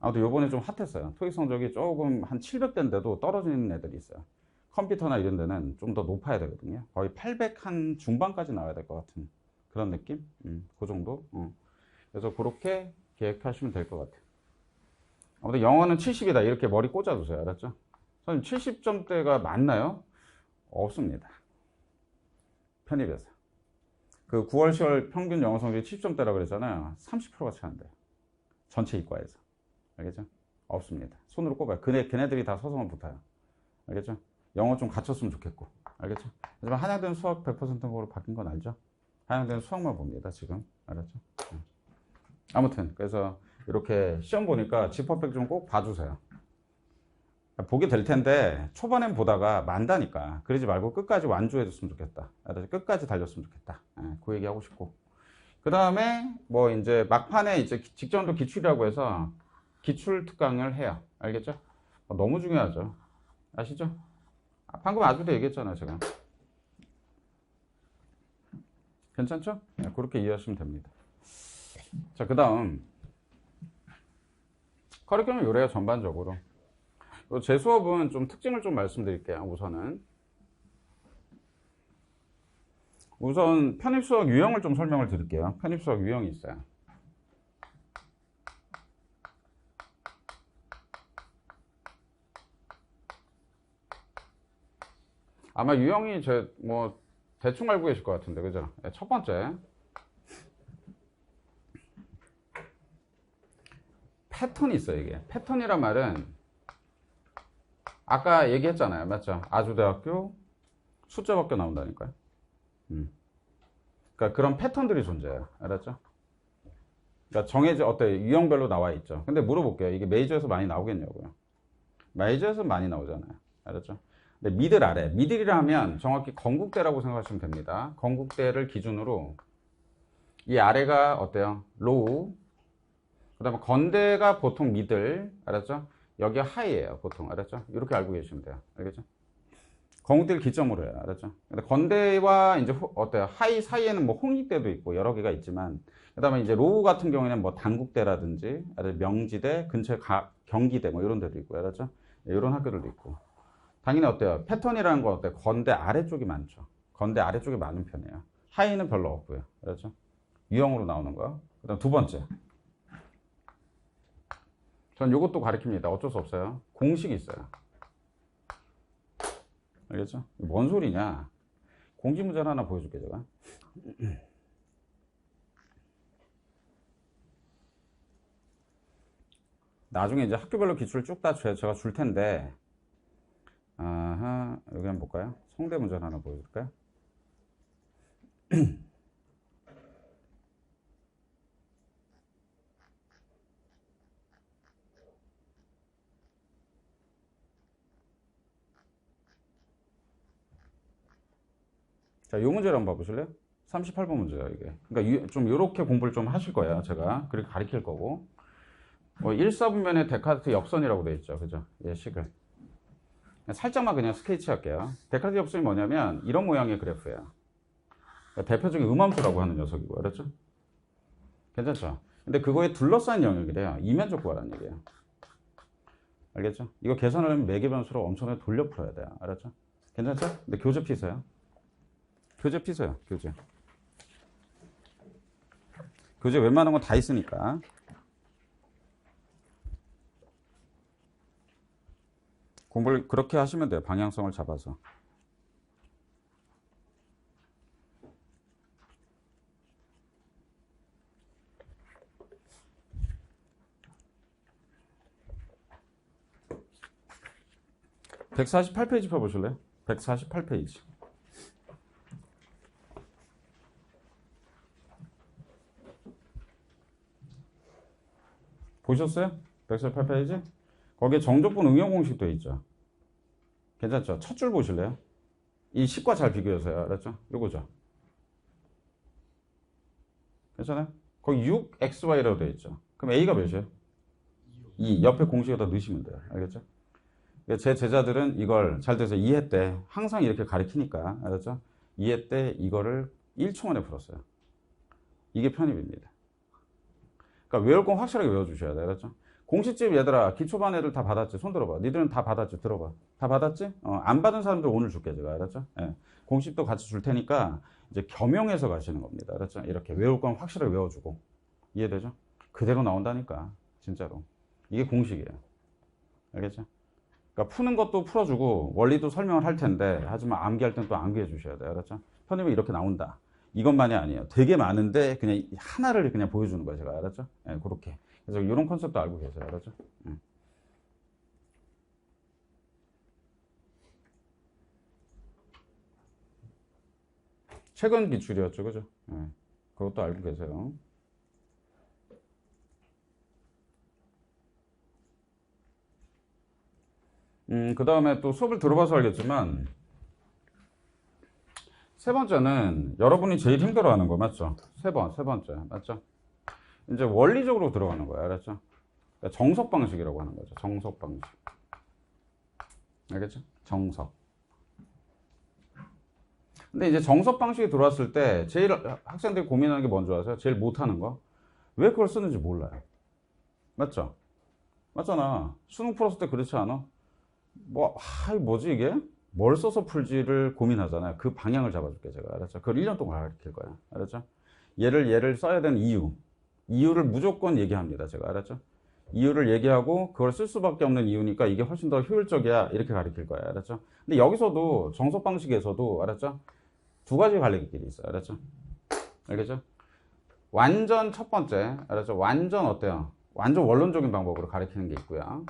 아무튼 요번에 좀 핫했어요. 토익 성적이 조금 한 700대인데도 떨어지는 애들이 있어요. 컴퓨터나 이런 데는 좀 더 높아야 되거든요. 거의 800 한 중반까지 나와야 될 것 같은 그런 느낌? 그 정도? 그래서 그렇게 계획하시면 될 것 같아요. 아무튼 영어는 70이다. 이렇게 머리 꽂아두세요. 알았죠? 선생님 70점대가 맞나요? 없습니다. 편입에서. 그 9월, 10월 평균 영어 성적이 70점대라고 그랬잖아요. 30%가 차이 안 돼요. 전체 이과에서. 알겠죠? 없습니다. 손으로 꼽아요. 걔네들이 다 서서만 붙어요. 알겠죠? 영어 좀 갖췄으면 좋겠고. 알겠죠? 하지만 한양대는 수학 100%로 바뀐 건 알죠? 한양대는 수학만 봅니다. 지금. 알았죠? 아무튼 그래서 이렇게 시험 보니까 지퍼백 좀 꼭 봐주세요. 보게 될 텐데 초반엔 보다가 만다니까 그러지 말고 끝까지 완주해줬으면 좋겠다. 끝까지 달렸으면 좋겠다. 그 얘기 하고 싶고. 그 다음에 뭐 이제 막판에 이제 직전도 기출이라고 해서 기출 특강을 해요. 알겠죠? 너무 중요하죠. 아시죠? 방금 아주대 얘기했잖아요, 제가. 괜찮죠? 그렇게 이해하시면 됩니다. 자, 그 다음 커리큘럼 요래요, 전반적으로. 제 수업은 좀 특징을 좀 말씀드릴게요. 우선 편입수학 유형을 좀 설명을 드릴게요. 편입수학 유형이 있어요. 아마 유형이 대충 알고 계실 것 같은데, 그죠? 첫 번째 패턴이 있어요. 이게 패턴이란 말은 아까 얘기했잖아요. 맞죠? 아주대학교 숫자밖에 나온다니까요. 그러니까 그런 패턴들이 존재해요. 알았죠? 그러니까 어때? 유형별로 나와 있죠. 근데 물어볼게요. 이게 메이저에서 많이 나오겠냐고요. 메이저에서 많이 나오잖아요. 알았죠? 근데 미들이라 하면 정확히 건국대라고 생각하시면 됩니다. 건국대를 기준으로 이 아래가 어때요? 로우. 그 다음에 건대가 보통 미들. 알았죠? 여기가 하이예요. 보통. 알았죠? 이렇게 알고 계시면 돼요. 알겠죠? 건국대를 기점으로 해요. 알았죠? 근데 건대와 이제 어때요? 하이 사이에는 뭐 홍익대도 있고 여러 개가 있지만, 그 다음에 이제 로우 같은 경우에는 뭐 단국대라든지, 명지대, 근처에 경기대 뭐 이런 데도 있고, 알았죠? 이런 학교들도 있고. 당연히 어때요? 패턴이라는 건 어때요? 건대 아래쪽이 많죠. 건대 아래쪽이 많은 편이에요. 하이는 별로 없고요. 알았죠? 유형으로 나오는 거. 그 다음 두 번째. 전 이것도 가르칩니다. 어쩔 수 없어요. 공식이 있어요. 알겠죠? 뭔 소리냐? 공식 문제를 하나 보여줄게, 제가. 나중에 이제 학교별로 기출을 쭉 다 제가 줄 텐데, 아하, 여기 한번 볼까요? 성대 문제를 하나 보여줄까요? 자, 이 문제를 한번 봐보실래요? 38번 문제예요, 이게. 그러니까 좀 이렇게 공부를 좀 하실 거예요, 제가. 그렇게 가르칠 거고. 뭐 1사분면에 데카르트 역선이라고 되어 있죠, 그죠? 예식을. 살짝만 그냥 스케치 할게요. 데카르트 역선이 뭐냐면 이런 모양의 그래프예요. 그러니까 대표적인 음함수라고 하는 녀석이고, 알았죠? 괜찮죠? 근데 그거에 둘러싼 영역이래요. 이면적 구하라는 얘기예요. 알겠죠? 이거 계산하려면 매개 변수로 엄청나게 돌려 풀어야 돼요. 알았죠? 괜찮죠? 근데 교재 피세요. 교재 피세요. 교재. 교재 웬만한 건 다 있으니까. 공부를 그렇게 하시면 돼요. 방향성을 잡아서. (148페이지) 펴보실래요? 148페이지. 보셨어요? 148페이지? 거기에 정적분 응용 공식도 있죠. 괜찮죠? 첫 줄 보실래요? 이 식과 잘 비교해서요. 알았죠? 요거죠. 괜찮아요? 거기 6xy라고 되어 있죠. 그럼 a가 몇이에요? 2. 옆에 공식에다 넣으시면 돼요. 알겠죠? 제 제자들은 이걸 잘 돼서 2회 때 항상 이렇게 가르치니까, 알았죠? 2회 때 이거를 1초 만에 풀었어요. 이게 편입입니다. 그러니까 외울 건 확실하게 외워주셔야 돼요. 알았죠? 공식집 얘들아, 기초반 애들 다 받았지? 손 들어봐. 니들은 다 받았지? 들어봐. 다 받았지? 안 받은 사람들 오늘 줄게, 제가. 알았죠? 예. 공식도 같이 줄 테니까 이제 겸용해서 가시는 겁니다. 알았죠? 이렇게 외울 건 확실하게 외워주고. 이해되죠? 그대로 나온다니까. 진짜로. 이게 공식이에요. 알겠죠? 그러니까 푸는 것도 풀어주고 원리도 설명을 할 텐데, 하지만 암기할 땐 또 암기해 주셔야 돼요. 알았죠? 편입이 이렇게 나온다. 이것만이 아니에요. 되게 많은데 그냥 하나를 그냥 보여주는 거예요. 제가. 알았죠? 예, 그렇게. 그래서 이런 컨셉도 알고 계세요. 알았죠? 예. 최근 기출이었죠. 그죠? 예. 그것도 알고 계세요. 그 다음에 또 수업을 들어봐서 알겠지만, 세 번째는 여러분이 제일 힘들어하는 거 맞죠? 세 번째 맞죠? 이제 원리적으로 들어가는 거예요. 알았죠? 그러니까 정석 방식이라고 하는 거죠. 정석 방식. 알겠죠? 정석. 근데 이제 정석 방식이 들어왔을 때 제일 학생들이 고민하는 게 뭔지 아세요? 제일 못하는 거? 왜 그걸 쓰는지 몰라요. 맞죠? 맞잖아. 수능 풀었을 때 그렇지 않아? 뭐지 이게? 뭘 써서 풀지를 고민하잖아요. 그 방향을 잡아줄게, 제가. 알았죠? 그걸 1년 동안 가르칠 거야. 알았죠? 얘를 써야 되는 이유를 무조건 얘기합니다. 제가. 알았죠? 이유를 얘기하고 그걸 쓸 수밖에 없는 이유니까 이게 훨씬 더 효율적이야. 이렇게 가르칠 거야. 알았죠? 근데 여기서도 정석 방식에서도, 알았죠? 두 가지 갈릴 길이 있어요. 알았죠? 알겠죠? 완전 첫 번째, 알았죠? 완전 어때요? 완전 원론적인 방법으로 가르치는 게 있고요.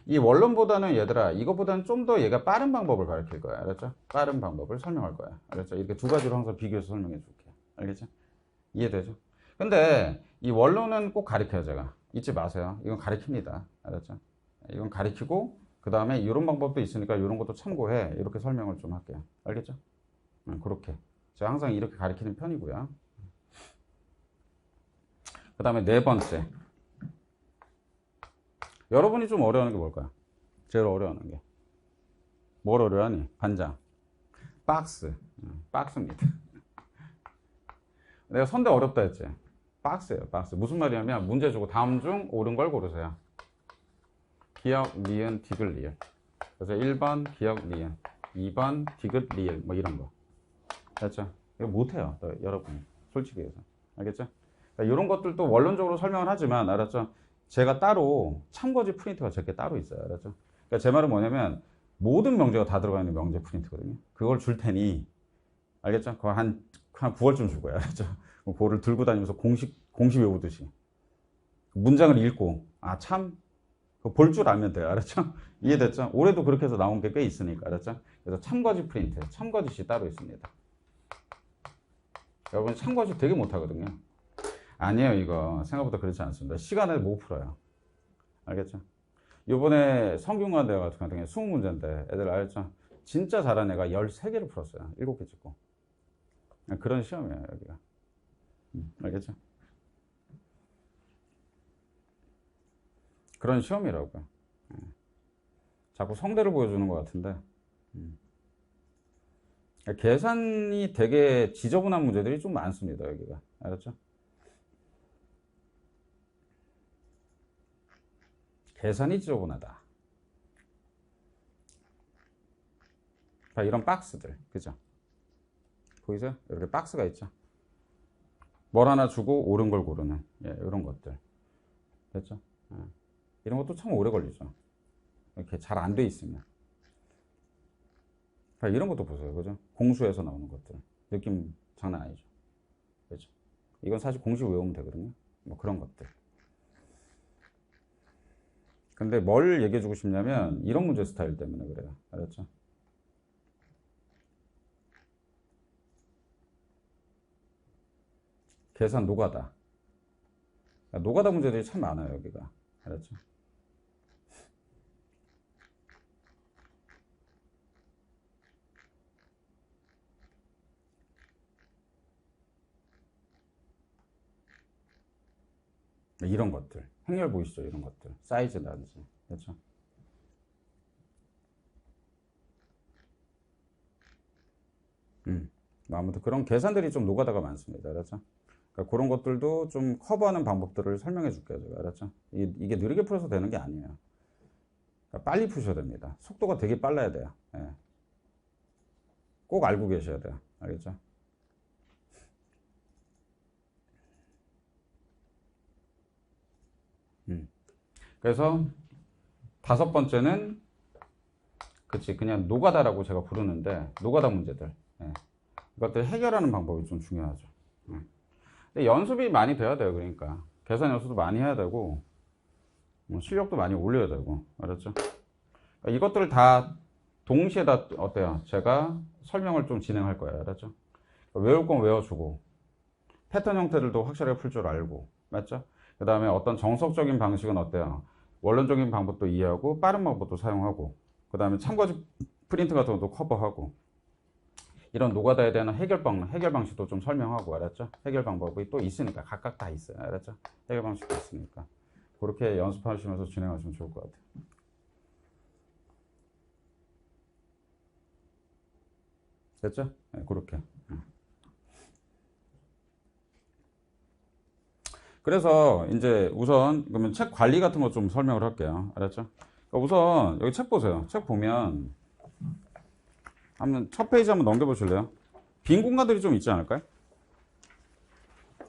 이 원론보다는 얘들아, 이거보다는 좀 더 얘가 빠른 방법을 가르칠 거야. 알았죠? 빠른 방법을 설명할 거야. 알았죠? 이렇게 두 가지로 항상 비교해서 설명해 줄게. 알겠죠? 이해되죠? 근데 이 원론은 꼭 가르쳐요, 제가. 잊지 마세요. 이건 가르칩니다. 알았죠? 이건 가르치고, 그 다음에 이런 방법도 있으니까 이런 것도 참고해. 이렇게 설명을 좀 할게요. 알겠죠? 그렇게. 제가 항상 이렇게 가르치는 편이고요. 그 다음에 네 번째. 여러분이 좀 어려워하는 게 뭘까요? 제일 어려워하는 게. 뭘 어려워하니? 반장. 박스. 박스입니다. 내가 선대 어렵다 했지. 박스예요, 박스. 무슨 말이냐면 문제 주고 다음 중 옳은 걸 고르세요. 기역, 니은, 디귿, 리을. 그래서 1번 기역, 니은, 2번 디귿, 리을 뭐 이런 거. 알았죠? 이거 못해요, 또 여러분이. 솔직히 해서. 알겠죠? 그러니까 이런 것들도 원론적으로 설명을 하지만 알았죠? 제가 따로 참고지 프린트가 제게 따로 있어요. 알았죠? 그러니까 제 말은 뭐냐면 모든 명제가 다 들어가 있는 명제 프린트거든요. 그걸 줄 테니 알겠죠? 그거 한 9월쯤 줄 거예요. 알았죠? 그거를 들고 다니면서 공식 외우듯이 문장을 읽고 참 볼 줄 알면 돼요. 알았죠? 이해됐죠? 올해도 그렇게 해서 나온 게 꽤 있으니까. 알았죠? 그래서 참고지 프린트, 참고지시 따로 있습니다. 여러분 참고지 되게 못하거든요. 아니에요. 이거 생각보다 그렇지 않습니다. 시간을 못 풀어요. 알겠죠? 이번에 성균관대 같은 경우에 20문제인데 애들 알죠? 진짜 잘한 애가 13개를 풀었어요. 7개 찍고. 그런 시험이에요. 여기가. 알겠죠? 그런 시험이라고요. 자꾸 성대를 보여주는 것 같은데 계산이 되게 지저분한 문제들이 좀 많습니다. 여기가. 알았죠? 계산이 지저분하다. 자, 이런 박스들. 그죠? 보이세요? 이렇게 박스가 있죠? 뭘 하나 주고 옳은 걸 고르는 이런 것들. 됐죠? 이런 것도 참 오래 걸리죠. 이렇게 잘 안 돼 있으면. 자, 이런 것도 보세요. 그죠? 공수에서 나오는 것들. 느낌 장난 아니죠. 그죠? 이건 사실 공식 외우면 되거든요. 뭐 그런 것들. 근데 뭘 얘기해 주고 싶냐면 이런 문제 스타일 때문에 그래요. 알았죠? 계산 노가다. 노가다 문제들이 참 많아요. 여기가. 알았죠? 이런 것들. 행렬 보이시죠? 이런 것들. 사이즈라든지. 그렇죠? 아무튼 그런 계산들이 좀 노가다가 많습니다. 알았죠? 그러니까 그런 것들도 좀 커버하는 방법들을 설명해 줄게요. 제가. 알았죠? 이게 느리게 풀어서 되는 게 아니에요. 그러니까 빨리 푸셔야 됩니다. 속도가 되게 빨라야 돼요. 예. 꼭 알고 계셔야 돼요. 알겠죠? 그래서 5번째는 그냥 노가다라고 제가 부르는데 노가다 문제들. 예. 이것들 해결하는 방법이 좀 중요하죠. 예. 근데 연습이 많이 돼야 돼요. 그러니까 계산 연습도 많이 해야 되고 실력도 많이 올려야 되고. 알았죠? 그러니까 이것들을 다 동시에 다 어때요? 제가 설명을 좀 진행할 거예요. 알았죠? 그러니까 외울 건 외워주고 패턴 형태들도 확실하게 풀 줄 알고. 맞죠? 그 다음에 어떤 정석적인 방식은 어때요? 원론적인 방법도 이해하고 빠른 방법도 사용하고 그 다음에 참고지 프린트 같은 것도 커버하고 이런 노가다에 대한 해결 방식도 좀 설명하고. 알았죠? 해결 방법이 또 있으니까 각각 다 있어요. 알았죠? 해결 방식도 있으니까 그렇게 연습하시면서 진행하시면 좋을 것 같아요. 됐죠? 네, 그렇게. 그래서 이제 우선 그러면 책 관리 같은 거 좀 설명을 할게요. 알았죠? 그러니까 우선 여기 책 보세요. 책 보면 한번 첫 페이지 한번 넘겨보실래요? 빈 공간들이 좀 있지 않을까요?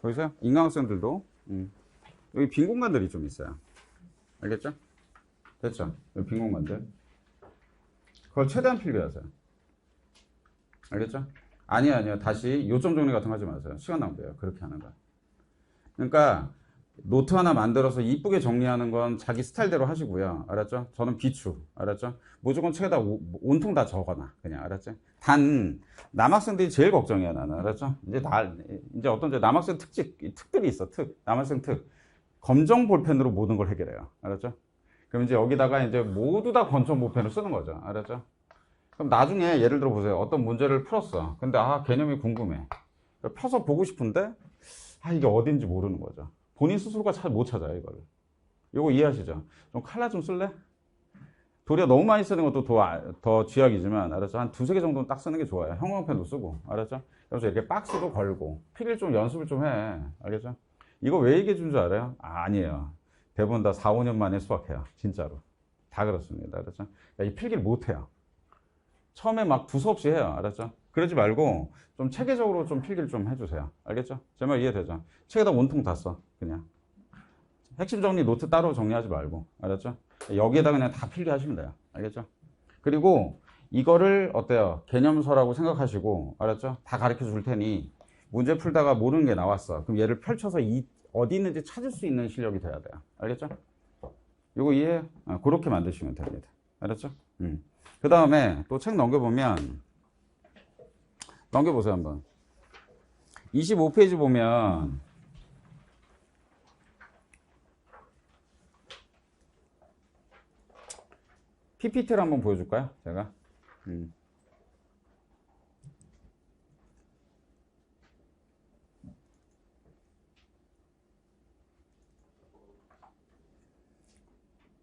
보이세요? 인강학생들도 여기 빈 공간들이 좀 있어요. 알겠죠? 됐죠? 여기 빈 공간들 그걸 최대한 필기하세요. 알겠죠? 아니요. 다시 요점 정리 같은 거 하지 마세요. 시간 낭비예요. 그렇게 하는 거. 그러니까 노트 하나 만들어서 이쁘게 정리하는 건 자기 스타일대로 하시고요. 알았죠? 저는 비추. 알았죠? 무조건 책에다 온통 다 적어놔. 그냥. 알았죠? 단 남학생들이 제일 걱정이야. 나는. 알았죠? 이제 어떤 남학생 특들이 있어. 남학생 특. 검정 볼펜으로 모든 걸 해결해요. 알았죠? 그럼 이제 여기다가 이제 모두 다 검정 볼펜을 쓰는 거죠. 알았죠? 그럼 나중에 예를 들어 보세요. 어떤 문제를 풀었어. 근데 개념이 궁금해. 펴서 보고 싶은데 이게 어딘지 모르는 거죠. 본인 스스로가 잘 못 찾아요, 이거를. 이거 이해하시죠? 좀 칼라 좀 쓸래? 도리어 너무 많이 쓰는 것도 더 쥐약이지만, 알았죠? 한 두세 개 정도는 딱 쓰는 게 좋아요. 형광펜도 쓰고, 알았죠? 그래서 이렇게 박스도 걸고, 필기를 좀 연습을 좀 해. 알겠죠? 이거 왜 얘기해 준 줄 알아요? 아니에요. 대부분 다 4, 5년 만에 수학해요. 진짜로. 다 그렇습니다. 알았죠? 이 필기를 못 해요. 처음에 막 두서없이 해요. 알았죠? 그러지 말고 좀 체계적으로 좀 필기를 좀 해주세요. 알겠죠? 제 말 이해되죠? 책에다 원통 다 써. 그냥. 핵심 정리 노트 따로 정리하지 말고. 알았죠? 여기에다 그냥 다 필기하시면 돼요. 알겠죠? 그리고 이거를 어때요? 개념서라고 생각하시고, 알았죠? 다 가르쳐 줄 테니 문제 풀다가 모르는 게 나왔어. 그럼 얘를 펼쳐서 어디 있는지 찾을 수 있는 실력이 돼야 돼요. 알겠죠? 이거 이해? 그렇게 만드시면 됩니다. 알았죠? 그 다음에 또 책 넘겨보면, 넘겨보세요, 한번. 25페이지 보면, PPT를 한번 보여줄까요? 제가.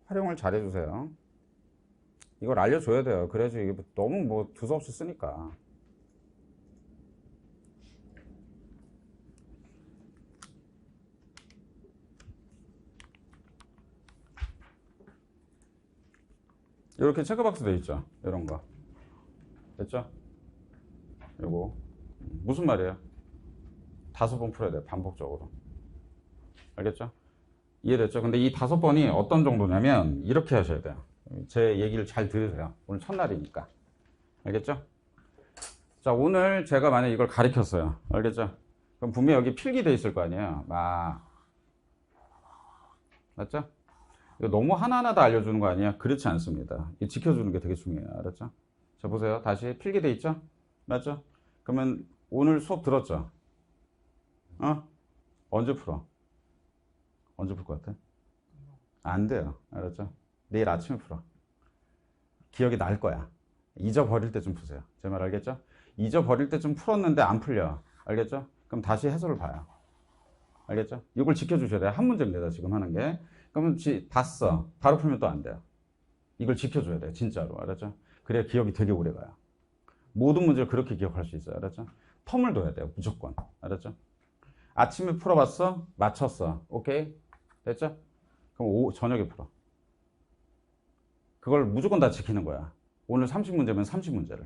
활용을 잘 해주세요. 이걸 알려줘야 돼요. 그래야지 이게 너무 뭐 두서없이 쓰니까. 이렇게 체크박스 돼 있죠. 이런 거. 됐죠? 이거. 무슨 말이에요? 5번 풀어야 돼요. 반복적으로. 알겠죠? 이해됐죠? 근데 이 5번이 어떤 정도냐면 이렇게 하셔야 돼요. 제 얘기를 잘 들으세요. 오늘 첫날이니까. 알겠죠? 자, 오늘 제가 만약에 이걸 가르쳤어요. 알겠죠? 그럼 분명히 여기 필기돼 있을 거 아니에요. 맞죠? 이거 너무 하나하나 다 알려주는 거 아니야? 그렇지 않습니다. 이 지켜주는 게 되게 중요해요. 알았죠? 자, 보세요. 다시 필기돼 있죠? 맞죠? 그러면 오늘 수업 들었죠? 언제 풀어? 언제 풀 것 같아? 안 돼요. 알았죠? 내일 아침에 풀어. 기억이 날 거야. 잊어버릴 때 좀 푸세요. 제 말 알겠죠? 잊어버릴 때 좀 풀었는데 안 풀려. 알겠죠? 그럼 다시 해설을 봐요. 알겠죠? 이걸 지켜주셔야 돼요. 한 문제입니다. 지금 하는 게. 그러면 봤어. 바로 풀면 또 안 돼요. 이걸 지켜줘야 돼요. 진짜로. 알았죠? 그래야 기억이 되게 오래 가요. 모든 문제를 그렇게 기억할 수 있어요. 알았죠? 텀을 둬야 돼요. 무조건. 알았죠? 아침에 풀어봤어? 맞췄어. 오케이? 됐죠? 그럼 저녁에 풀어. 그걸 무조건 다 지키는 거야. 오늘 30문제면 30문제를.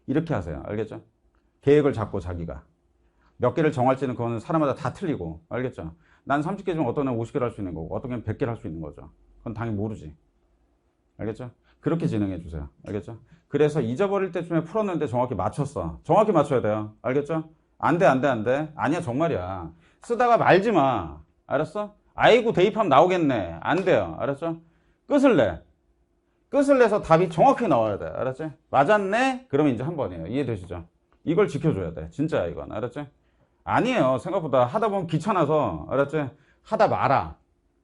이렇게 하세요. 알겠죠? 계획을 잡고 자기가. 몇 개를 정할지는 그거는 사람마다 다 틀리고. 알겠죠? 난 30개 중 어떤 애는 50개를 할 수 있는 거고 어떤 애는 100개를 할 수 있는 거죠. 그건 당연히 모르지. 알겠죠? 그렇게 진행해 주세요. 알겠죠? 그래서 잊어버릴 때쯤에 풀었는데 정확히 맞췄어. 정확히 맞춰야 돼요. 알겠죠? 안 돼, 안 돼, 안 돼. 아니야, 정말이야. 쓰다가 말지 마. 알았어? 아이고, 대입하면 나오겠네. 안 돼요. 알았죠? 끝을 내. 끝을 내서 답이 정확히 나와야 돼. 알았지? 맞았네? 그러면 이제 한 번이에요. 이해되시죠? 이걸 지켜줘야 돼. 진짜야, 이건. 알았지? 아니에요. 생각보다 하다 보면 귀찮아서. 알았지? 하다 말아.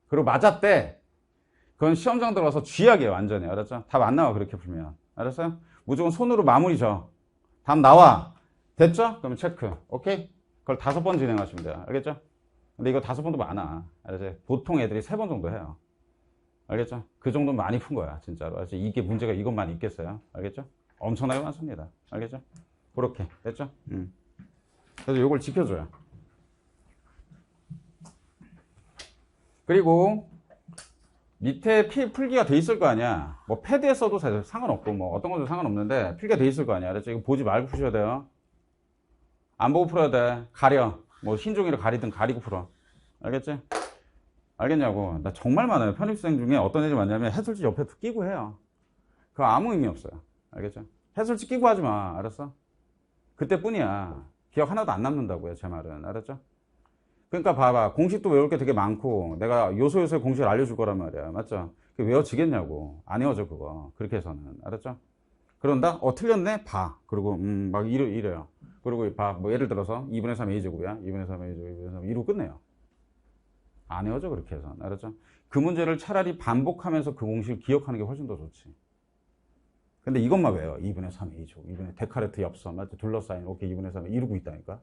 그리고 맞았대. 그건 시험장 들어가서 쥐약이에요. 완전히. 알았죠? 답 안 나와. 그렇게 풀면. 알았어요? 무조건 손으로 마무리 져. 답 나와. 됐죠? 그러면 체크. 오케이? 그걸 5번 진행하시면 돼요. 알겠죠? 근데 이거 5번도 많아. 알았지? 보통 애들이 3번 정도 해요. 알겠죠? 그 정도는 많이 푼 거야. 진짜로. 알았지? 이게 문제가 이것만 있겠어요? 알겠죠? 엄청나게 많습니다. 알겠죠? 그렇게. 됐죠? 그래서 이걸 지켜줘요. 그리고 밑에 풀기가 돼 있을 거 아니야. 뭐 패드에 써도 상관없고 뭐 어떤 것도 상관없는데 필기가 돼 있을 거 아니야. 알았지? 이거 보지 말고 푸셔야 돼요. 안 보고 풀어야 돼. 가려. 뭐 흰 종이를 가리든 가리고 풀어. 알겠지? 알겠냐고. 나 정말 많아요. 편입생 중에 어떤 애들이 많냐면 해설지 옆에 끼고 해요. 그거 아무 의미 없어요. 알겠죠? 해설지 끼고 하지 마. 알았어? 그때뿐이야. 기억 하나도 안 남는다고요. 제 말은. 알았죠? 그러니까 봐봐. 공식도 외울 게 되게 많고 내가 요소요소의 공식을 알려줄 거란 말이야. 맞죠? 그게 외워지겠냐고. 안 외워져 그거. 그렇게 해서는. 알았죠? 그런다? 틀렸네? 봐. 그리고 막 이래요. 그리고 봐. 뭐 예를 들어서 2분의 3 a제곱이야. 2분의 3 a제곱, 2분의 3 이러고 끝내요. 안 외워져 그렇게 해서. 알았죠? 그 문제를 차라리 반복하면서 그 공식을 기억하는 게 훨씬 더 좋지. 근데 이것만 외워. 2분의 3 a제곱, 2분의 데카르트 엽서, 맞죠? 둘러싸인, 오케이, 2분의 3 이러고 있다니까.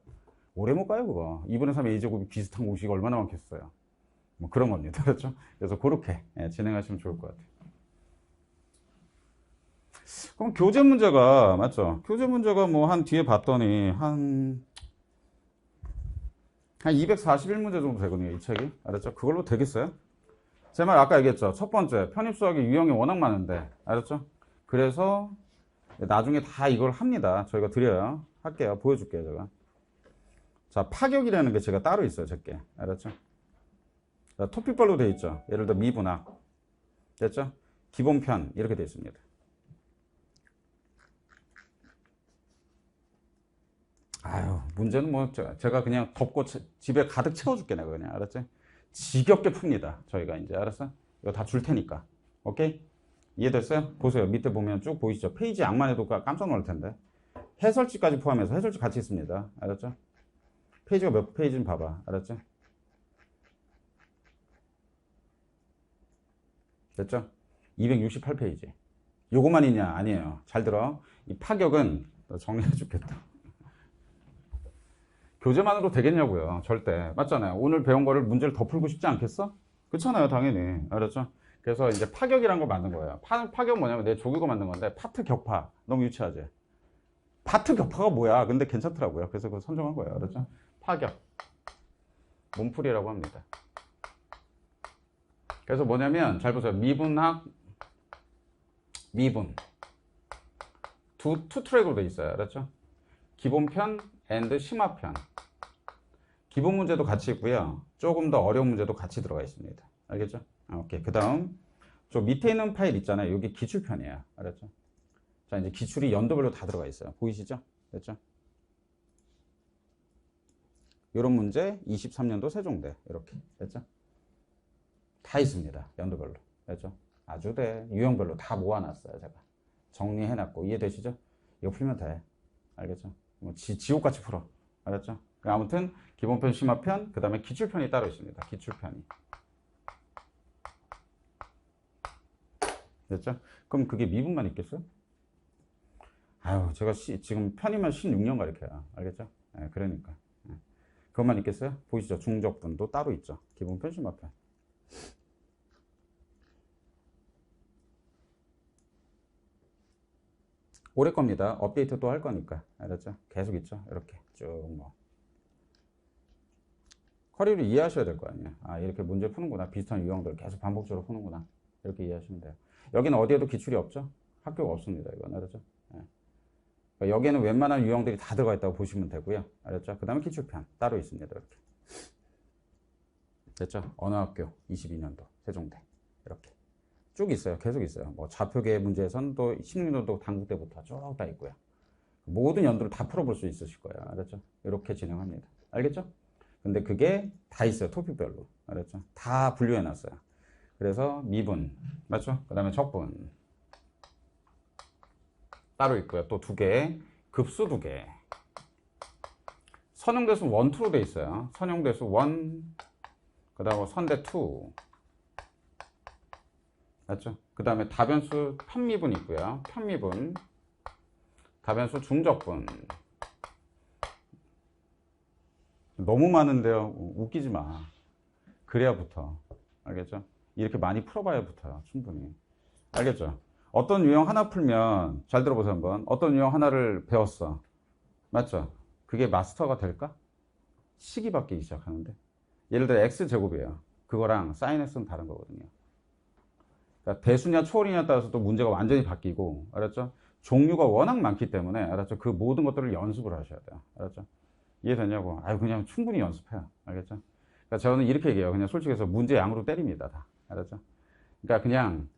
오래 못 가요 그거. 2분의 3 a제곱이 비슷한 공식이 얼마나 많겠어요. 뭐 그런 겁니다. 그렇죠? 그래서 그렇게 진행하시면 좋을 것 같아요. 그럼 교재 문제가, 맞죠? 교재 문제가 뭐 한 뒤에 봤더니 한 241문제 정도 되거든요, 이 책이. 알았죠? 그걸로 되겠어요? 제 말 아까 얘기했죠. 첫 번째, 편입수학의 유형이 워낙 많은데, 알았죠? 그래서 나중에 다 이걸 합니다. 저희가 드려요. 할게요. 보여줄게요, 제가. 자, 파격이라는 게 제가 따로 있어요, 제게. 알았죠? 자, 토픽별로 돼 있죠. 예를 들어 미분학. 됐죠? 기본편 이렇게 돼 있습니다. 아유, 문제는 뭐 제가 그냥 덮고 집에 가득 채워줄게 내가 그냥. 알았지? 지겹게 풉니다. 저희가 이제. 알았어? 이거 다 줄 테니까. 오케이? 이해됐어요? 보세요. 밑에 보면 쭉 보이시죠? 페이지 양만 해도 깜짝 놀랄 텐데. 해설지까지 포함해서 해설지 같이 있습니다. 알았죠? 페이지가 몇 페이지는 봐봐. 알았죠? 됐죠? 268페이지. 요거만 있냐? 아니에요. 잘 들어. 이 파격은 정리해 줄겠다. 교재만으로 되겠냐고요. 절대. 맞잖아요. 오늘 배운 거를 문제를 더 풀고 싶지 않겠어? 그렇잖아요. 당연히. 알았죠? 그래서 이제 파격이란 걸 만든 거예요. 파격 뭐냐면 내 조기고 만든 건데 파트 격파. 너무 유치하지? 파트 격파가 뭐야? 근데 괜찮더라고요. 그래서 그거 선정한 거예요. 알았죠? 파격. 몸풀이라고 합니다. 그래서 뭐냐면 잘 보세요. 미분학, 미분. 투 트랙으로 돼 있어요. 알았죠? 기본편 and 심화편. 기본 문제도 같이 있고요. 조금 더 어려운 문제도 같이 들어가 있습니다. 알겠죠? 오케이. 그 다음 저 밑에 있는 파일 있잖아요. 여기 기출편이에요. 알았죠? 자, 이제 기출이 연도별로 다 들어가 있어요. 보이시죠? 됐죠? 이런 문제 23년도 세종대 이렇게 됐죠? 다 있습니다. 연도별로. 됐죠? 아주 돼. 유형별로 다 모아놨어요. 제가 정리해놨고. 이해되시죠? 이거 풀면 돼. 알겠죠? 뭐 지옥같이 풀어. 알았죠? 아무튼 기본편, 심화편, 그 다음에 기출편이 따로 있습니다. 기출편이. 됐죠? 그럼 그게 미분만 있겠어요? 아유, 제가 지금 편이면 16년 가르쳐요. 알겠죠? 네, 그러니까. 네. 그것만 있겠어요? 보이시죠? 중적분도 따로 있죠. 기본편, 심화편. 올해 겁니다. 업데이트 또 할 거니까. 알았죠? 계속 있죠? 이렇게 쭉 뭐. 커리를 이해하셔야 될 거 아니에요. 아, 이렇게 문제 푸는구나. 비슷한 유형들 계속 반복적으로 푸는구나. 이렇게 이해하시면 돼요. 여기는 어디에도 기출이 없죠? 학교가 없습니다. 이건. 알았죠? 네. 그러니까 여기에는 웬만한 유형들이 다 들어가 있다고 보시면 되고요. 알았죠? 그 다음에 기출편 따로 있습니다. 이렇게. 됐죠? 언어학교 22년도 세종대. 이렇게. 쭉 있어요. 계속 있어요. 뭐 좌표계 문제에서는 또 16년도 당국대부터 쭉 다 있고요. 모든 연도를 다 풀어볼 수 있으실 거예요. 알았죠? 이렇게 진행합니다. 알겠죠? 근데 그게 다 있어요. 토픽별로. 알았죠? 다 분류해 놨어요. 그래서 미분, 맞죠? 그 다음에 적분 따로 있고요. 또 두 개, 급수 두 개. 선형대수 1, 2로 돼 있어요. 선형대수 1, 그 다음에 선대 2. 맞죠? 그 다음에 다변수 편미분 있고요. 편미분. 다변수 중적분. 너무 많은데요. 웃기지 마. 그래야 붙어. 알겠죠? 이렇게 많이 풀어봐야 붙어요. 충분히. 알겠죠? 어떤 유형 하나 풀면, 잘 들어보세요 한번. 어떤 유형 하나를 배웠어. 맞죠? 그게 마스터가 될까? 식이 바뀌기 시작하는데. 예를 들어 x제곱이에요. 그거랑 sin x는 다른 거거든요. 그러니까 대수냐 초월이냐에 따라서 또 문제가 완전히 바뀌고, 알았죠? 종류가 워낙 많기 때문에, 알았죠? 그 모든 것들을 연습을 하셔야 돼요. 알았죠? 이해되냐고? 아유, 그냥 충분히 연습해요. 알겠죠? 그러니까 저는 이렇게 얘기해요. 그냥 솔직해서 문제 양으로 때립니다. 다. 알았죠? 그러니까 그냥,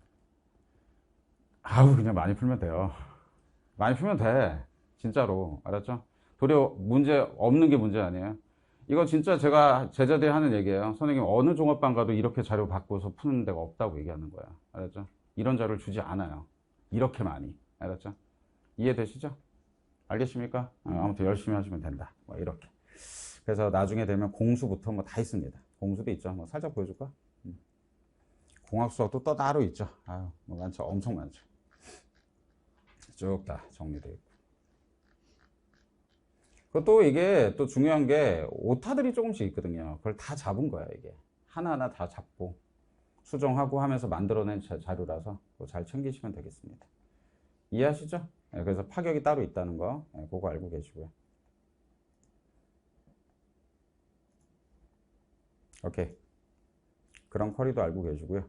아우, 그냥 많이 풀면 돼요. 많이 풀면 돼. 진짜로. 알았죠? 도리어 문제 없는 게 문제 아니에요. 이거 진짜 제가 제자들이 하는 얘기예요. 선생님, 어느 종합반 가도 이렇게 자료 바꿔서 푸는 데가 없다고 얘기하는 거야. 알았죠? 이런 자료를 주지 않아요. 이렇게 많이. 알았죠? 이해되시죠? 알겠습니까? 아무튼 열심히 하시면 된다. 뭐 이렇게. 그래서 나중에 되면 공수부터 뭐 다 있습니다. 공수도 있죠. 뭐 살짝 보여줄까? 공학 수학도 또 따로 있죠. 아유, 뭐 많죠. 엄청 많죠. 쭉 다 정리되어 있고. 그것도 이게 또 중요한 게 오타들이 조금씩 있거든요. 그걸 다 잡은 거야, 이게. 하나하나 다 잡고 수정하고 하면서 만들어낸 자료라서 잘 챙기시면 되겠습니다. 이해하시죠? 예, 그래서 파격이 따로 있다는 거, 예, 그거 알고 계시고요. 오케이. 그런 커리도 알고 계시고요.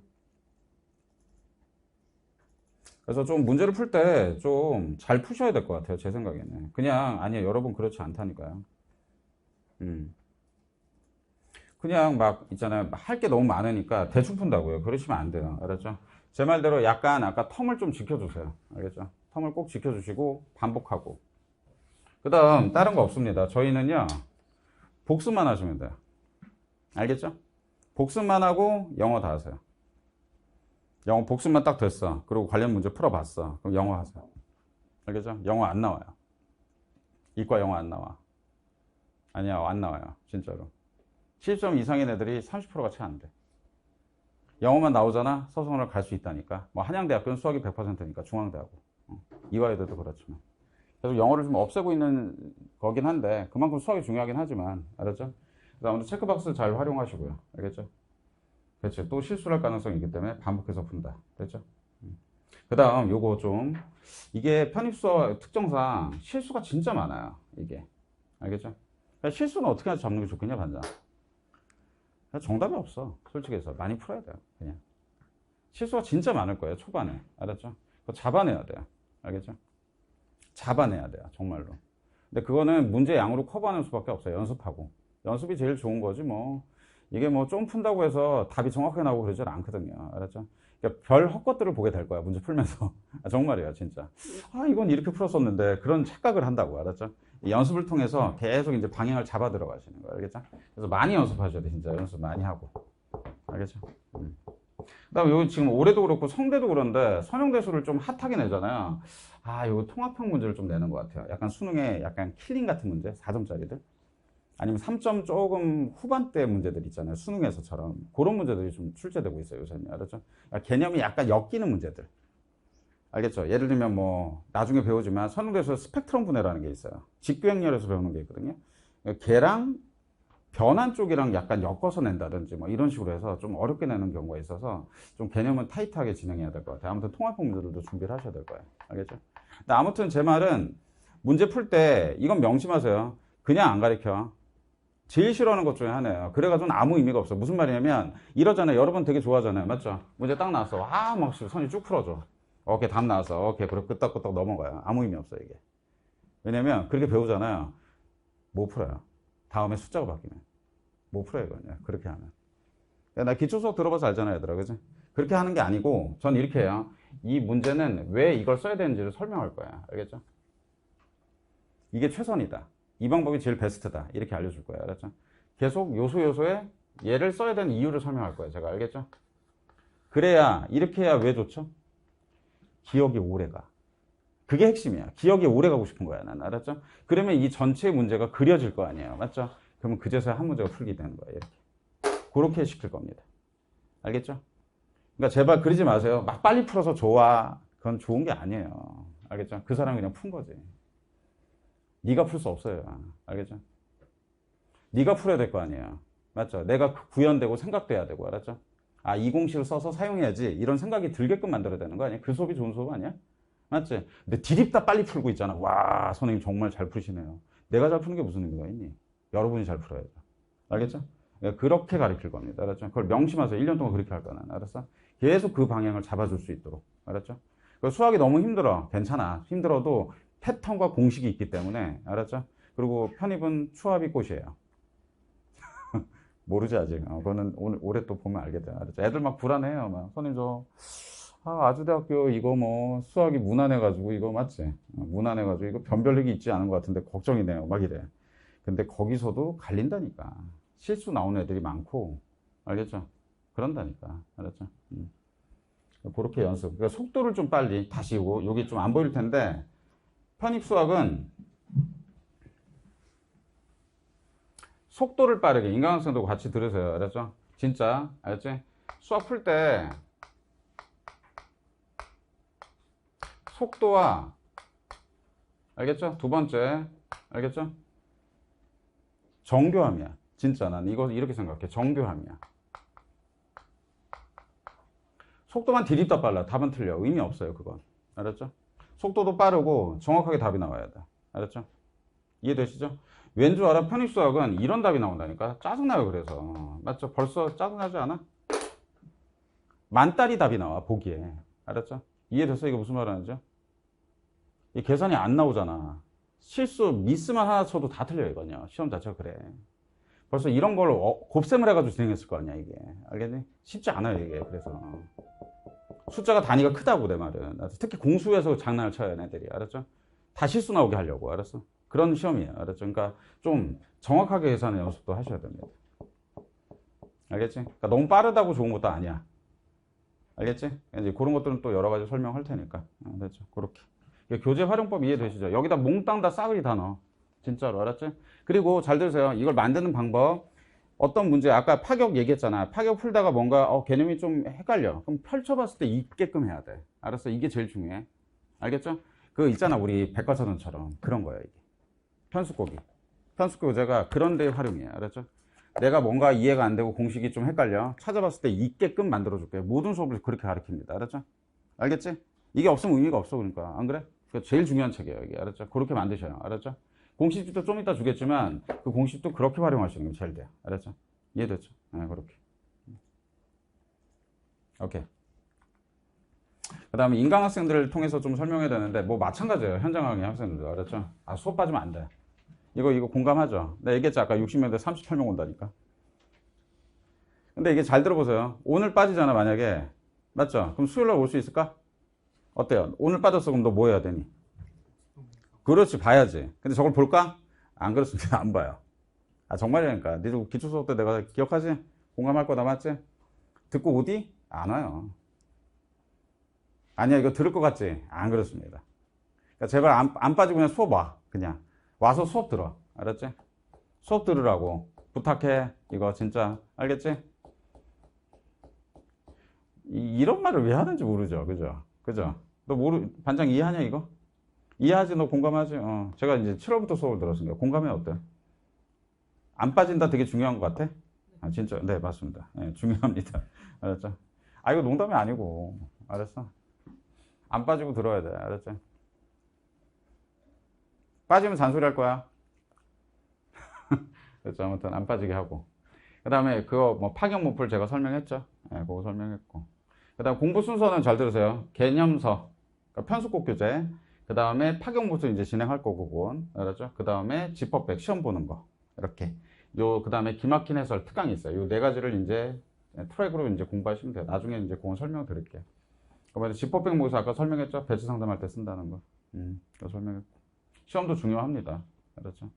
그래서 좀 문제를 풀 때 좀 잘 푸셔야 될 것 같아요. 제 생각에는. 그냥, 아니요, 여러분 그렇지 않다니까요. 음. 그냥 막 있잖아요. 할 게 너무 많으니까 대충 푼다고요. 그러시면 안 돼요. 알았죠? 제 말대로 약간 아까 텀을 좀 지켜주세요. 알겠죠? 텀을 꼭 지켜주시고 반복하고. 그 다음 다른 거 없습니다. 저희는요. 복습만 하시면 돼요. 알겠죠? 복습만 하고 영어 다 하세요. 영어 복습만 딱 됐어. 그리고 관련 문제 풀어봤어. 그럼 영어 하세요. 알겠죠? 영어 안 나와요. 이과 영어 안 나와. 아니야, 안 나와요. 진짜로. 70점 이상인 애들이 30%가 채 안 돼. 영어만 나오잖아? 서성을 갈 수 있다니까. 뭐 한양대학교는 수학이 100%니까 중앙대하고. 이화여대도 그렇지만. 계속 영어를 좀 없애고 있는 거긴 한데 그만큼 수학이 중요하긴 하지만 알았죠? 그래서 아무튼 체크박스 잘 활용하시고요. 알겠죠? 그렇죠. 또 실수를 할 가능성이 있기 때문에 반복해서 푼다. 됐죠? 그 다음 요거 좀 이게 편입수어 특성상 실수가 진짜 많아요. 이게. 알겠죠? 그러니까 실수는 어떻게 해서 잡는 게 좋겠냐 반장. 정답이 없어. 솔직히 해서 많이 풀어야 돼요. 그냥 실수가 진짜 많을 거예요. 초반에. 알았죠? 그거 잡아내야 돼요. 알겠죠? 잡아내야 돼요. 정말로. 근데 그거는 문제 양으로 커버하는 수밖에 없어요. 연습하고. 연습이 제일 좋은 거지 뭐. 이게 뭐 좀 푼다고 해서 답이 정확하게 나오고 그러질 않거든요. 알았죠? 그러니까 별 헛것들을 보게 될 거야. 문제 풀면서. 아, 정말이에요. 진짜. 아, 이건 이렇게 풀었었는데 그런 착각을 한다고. 알았죠? 연습을 통해서 계속 이제 방향을 잡아 들어가시는 거예요. 알겠죠? 그래서 많이 연습하셔야 돼. 진짜 연습 많이 하고. 알겠죠? 그다음에 요 지금 올해도 그렇고 성대도 그런데 선형대수를 좀 핫하게 내잖아요. 아, 요 통합형 문제를 좀 내는 것 같아요. 약간 수능에 약간 킬링 같은 문제, 4점짜리들. 아니면 3점 조금 후반대 문제들 있잖아요. 수능에서처럼. 그런 문제들이 좀 출제되고 있어요, 요새는. 알았죠? 개념이 약간 엮이는 문제들. 알겠죠? 예를 들면 뭐, 나중에 배우지만 선행대에서 스펙트럼 분해라는 게 있어요. 직교행렬에서 배우는 게 있거든요. 걔랑 변환 쪽이랑 약간 엮어서 낸다든지 뭐 이런 식으로 해서 좀 어렵게 내는 경우가 있어서 좀 개념은 타이트하게 진행해야 될 것 같아요. 아무튼 통합형 문제들도 준비를 하셔야 될 거예요. 알겠죠? 근데 아무튼 제 말은 문제 풀 때 이건 명심하세요. 그냥 안 가르쳐. 제일 싫어하는 것 중에 하나예요. 그래가지고는 아무 의미가 없어. 무슨 말이냐면 이러잖아요. 여러분 되게 좋아하잖아요. 맞죠? 문제 딱 나왔어. 아, 막 선이 쭉 풀어줘. 오케이, 답 나왔어. 오케이, 그리고 끄떡끄떡 넘어가요. 아무 의미 없어 이게. 왜냐면 그렇게 배우잖아요. 못 풀어요. 다음에 숫자가 바뀌면. 못 풀어요, 이거는. 그렇게 하면. 나 기초 수업 들어봐서 알잖아요, 얘들아. 그지? 그렇게 하는 게 아니고, 전 이렇게 해요. 이 문제는 왜 이걸 써야 되는지를 설명할 거야. 알겠죠? 이게 최선이다. 이 방법이 제일 베스트다. 이렇게 알려줄 거예요. 알았죠? 계속 요소요소에 얘를 써야 되는 이유를 설명할 거예요. 제가 알겠죠? 그래야, 이렇게 해야 왜 좋죠? 기억이 오래 가. 그게 핵심이야. 기억이 오래 가고 싶은 거야, 난. 알았죠? 그러면 이 전체 문제가 그려질 거 아니에요. 맞죠? 그러면 그제서야 한 문제가 풀게 되는 거예요. 이렇게. 그렇게 시킬 겁니다. 알겠죠? 그러니까 제발 그러지 마세요. 막 빨리 풀어서 좋아. 그건 좋은 게 아니에요. 알겠죠? 그 사람은 그냥 푼 거지. 네가 풀 수 없어요. 알겠죠? 네가 풀어야 될 거 아니에요. 맞죠? 내가 구현되고 생각돼야 되고, 알았죠? 아, 이 공식을 써서 사용해야지. 이런 생각이 들게끔 만들어야 되는 거 아니야? 그 수업이 좋은 수업 아니야? 맞지? 근데 디립다 빨리 풀고 있잖아. 와, 선생님 정말 잘 푸시네요. 내가 잘 푸는 게 무슨 의미가 있니? 여러분이 잘 풀어야죠. 알겠죠? 그렇게 가르칠 겁니다. 알았죠? 그걸 명심하세요. 1년 동안 그렇게 할 거는. 알았어? 계속 그 방향을 잡아줄 수 있도록. 알았죠? 수학이 너무 힘들어. 괜찮아. 힘들어도 패턴과 공식이 있기 때문에. 알았죠? 그리고 편입은 추합이 꽃이에요. 모르지, 아직. 그거는 올해 또 보면 알게 돼요. 알았죠? 애들 막 불안해요. 막, 선생님 아주대학교 이거 뭐 수학이 무난해가지고 이거 맞지? 무난해가지고 이거 변별력이 있지 않은 것 같은데 걱정이네요. 막 이래. 근데 거기서도 갈린다니까. 실수 나오는 애들이 많고, 알겠죠? 그런다니까. 알았죠? 그렇게 연습. 그러니까 속도를 좀 빨리 다시 여기 좀 안 보일 텐데 편입 수학은 속도를 빠르게 인간학생도 같이 들으세요. 알았죠? 진짜 알았지? 수학 풀 때 속도와 알겠죠? 두 번째 알겠죠? 정교함이야. 진짜 난 이거 이렇게 생각해. 정교함이야. 속도만 디립다 빨라. 답은 틀려. 의미 없어요. 그건. 알았죠? 속도도 빠르고 정확하게 답이 나와야 돼. 알았죠? 이해되시죠? 왠 줄 알아? 편입수학은 이런 답이 나온다니까. 짜증나요. 그래서 맞죠? 벌써 짜증나지 않아? 만따리 답이 나와 보기에. 알았죠? 이해됐어? 이거 무슨 말 하는지? 이 계산이 안 나오잖아. 실수 미스만 하나 쳐도 다 틀려 이거냐. 시험 자체가 그래. 벌써 이런 걸 곱셈을 해가지고 진행했을 거 아니야 이게. 알겠니? 쉽지 않아요 이게. 그래서 숫자가 단위가 크다고 내 말은. 특히 공수에서 장난을 쳐요 애들이. 알았죠? 다 실수 나오게 하려고. 알았어? 그런 시험이에요. 알았죠? 그러니까 좀 정확하게 계산의 연습도 하셔야 됩니다. 알겠지? 그러니까 너무 빠르다고 좋은 것도 아니야. 알겠지? 이제 그런 것들은 또 여러 가지 설명할 테니까. 됐죠? 그렇게. 교재 활용법 이해되시죠? 여기다 몽땅 다 싸그리 다 넣어. 진짜로. 알았지? 그리고 잘 들으세요. 이걸 만드는 방법. 어떤 문제, 아까 파격 얘기했잖아. 파격 풀다가 뭔가 개념이 좀 헷갈려. 그럼 펼쳐봤을 때 있게끔 해야 돼. 알았어? 이게 제일 중요해. 알겠죠? 그 있잖아. 우리 백과사전처럼. 그런 거야 이게. 편수고기. 편수교재가 그런 데 활용이에요. 알았죠? 내가 뭔가 이해가 안 되고 공식이 좀 헷갈려. 찾아봤을 때 있게끔 만들어줄게. 모든 수업을 그렇게 가르칩니다. 알았죠? 알겠지? 이게 없으면 의미가 없어. 그러니까. 안 그래? 그러니까 제일 중요한 책이에요. 이게. 알았죠? 그렇게 만드셔요. 알았죠? 공식도 좀 이따 주겠지만 그 공식도 그렇게 활용하시는 게 제일 돼요. 알았죠? 이해됐죠? 네, 그렇게. 오케이. 그 다음에 인강 학생들을 통해서 좀 설명해야 되는데 뭐 마찬가지예요. 현장 강의 학생들도. 알았죠? 수업 빠지면 안 돼. 이거 공감하죠? 내가 얘기했지 아까 60명대 38명 온다니까. 근데 이게 잘 들어보세요. 오늘 빠지잖아 만약에. 맞죠? 그럼 수요일날 올 수 있을까? 어때요? 오늘 빠졌어. 그럼 너 뭐 해야 되니? 그렇지, 봐야지. 근데 저걸 볼까? 안 그렇습니다. 안 봐요. 정말이라니까. 니들 기초 수업 때 내가 기억하지? 공감할 거다, 맞지? 듣고 오디? 안 와요. 아니야, 이거 들을 것 같지? 안 그렇습니다. 그러니까 제발 안 빠지고 그냥 수업 와. 그냥. 와서 수업 들어. 알았지? 수업 들으라고. 부탁해. 이거 진짜. 알겠지? 이런 말을 왜 하는지 모르죠. 그죠? 그죠? 너 반장 이해하냐, 이거? 이해하지? 너 공감하지? 제가 이제 7월부터 수업을 들었으니까. 공감해, 어때? 안 빠진다 되게 중요한 것 같아? 진짜? 네, 맞습니다. 네, 중요합니다. 알았죠? 이거 농담이 아니고. 알았어? 안 빠지고 들어야 돼. 알았죠? 빠지면 잔소리 할 거야. 그렇죠? 아무튼 안 빠지게 하고. 그 다음에 그거 뭐 파격 문풀 제가 설명했죠? 네, 그거 설명했고. 그 다음 공부 순서는 잘 들으세요. 개념서, 그러니까 편수꼭 교재. 그 다음에 파격문풀 이제 진행할 거고, 그건. 알았죠? 그 다음에 집합백 시험 보는 거. 이렇게. 그 다음에 기막힌 해설 특강이 있어요. 요 네 가지를 이제 트랙으로 이제 공부하시면 돼요. 나중에 이제 그건 설명 드릴게요. 그러면 집합백 모의서 아까 설명했죠? 배치 상담할 때 쓴다는 거. 그거 설명했고. 시험도 중요합니다. 알았죠?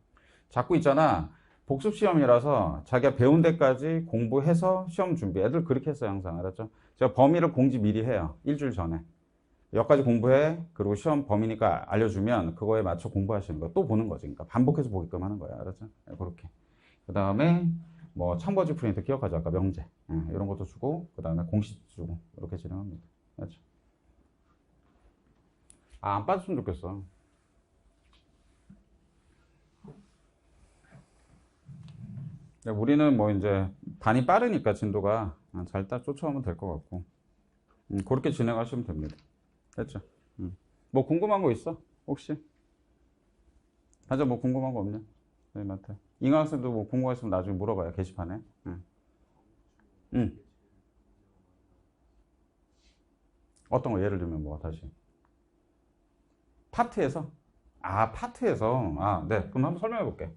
자꾸 있잖아. 복습 시험이라서 자기가 배운 데까지 공부해서 시험 준비. 애들 그렇게 했어요, 항상. 알았죠? 제가 범위를 공지 미리 해요. 일주일 전에. 여기까지 공부해. 그리고 시험 범위니까 알려주면 그거에 맞춰 공부하시는 거 또 보는 거지. 그러니까 반복해서 보게끔 하는 거야. 알았죠? 그렇게. 그 다음에 뭐 참고지 프린트 기억하죠? 아까 명제. 이런 것도 주고, 그 다음에 공식 주고, 이렇게 진행합니다. 알았죠? 안 빠졌으면 좋겠어. 우리는 뭐 이제 반이 빠르니까 진도가 잘 쫓아오면 될 것 같고. 그렇게 진행하시면 됩니다. 됐죠? 뭐 궁금한 거 있어? 혹시? 하자, 뭐 궁금한 거 없냐? 선생님한테. 인강학생도 뭐 궁금한 거 있으면 나중에 물어봐요. 게시판에. 어떤 거 예를 들면 뭐 다시? 파트에서? 파트에서. 네. 그럼 한번 설명해 볼게.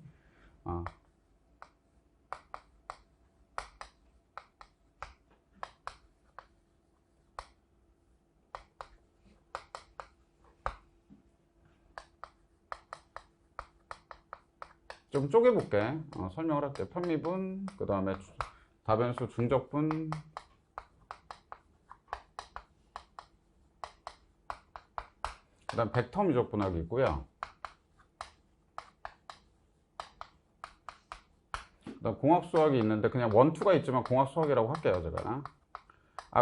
좀 쪼개볼게. 설명을 할게. 편미분, 그 다음에 다변수 중적분, 그 다음 벡터 미적분학이 있고요. 그 다음 공학수학이 있는데 그냥 원투가 있지만 공학수학이라고 할게요, 제가.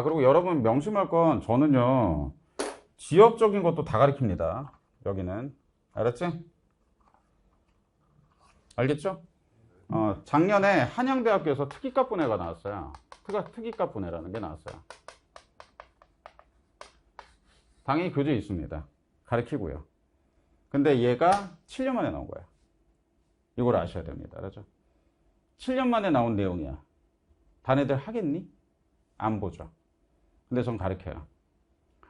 그리고 여러분 명심할 건 저는요, 지역적인 것도 다 가르칩니다. 여기는. 알았지? 알겠죠? 작년에 한양대학교에서 특이과분해가 나왔어요. 특이과분해라는 게 나왔어요. 당연히 교재에 있습니다. 가르치고요. 근데 얘가 7년 만에 나온 거야. 이걸 아셔야 됩니다. 알았죠? 7년 만에 나온 내용이야. 단 애들 하겠니? 안 보죠. 근데 전 가르쳐요.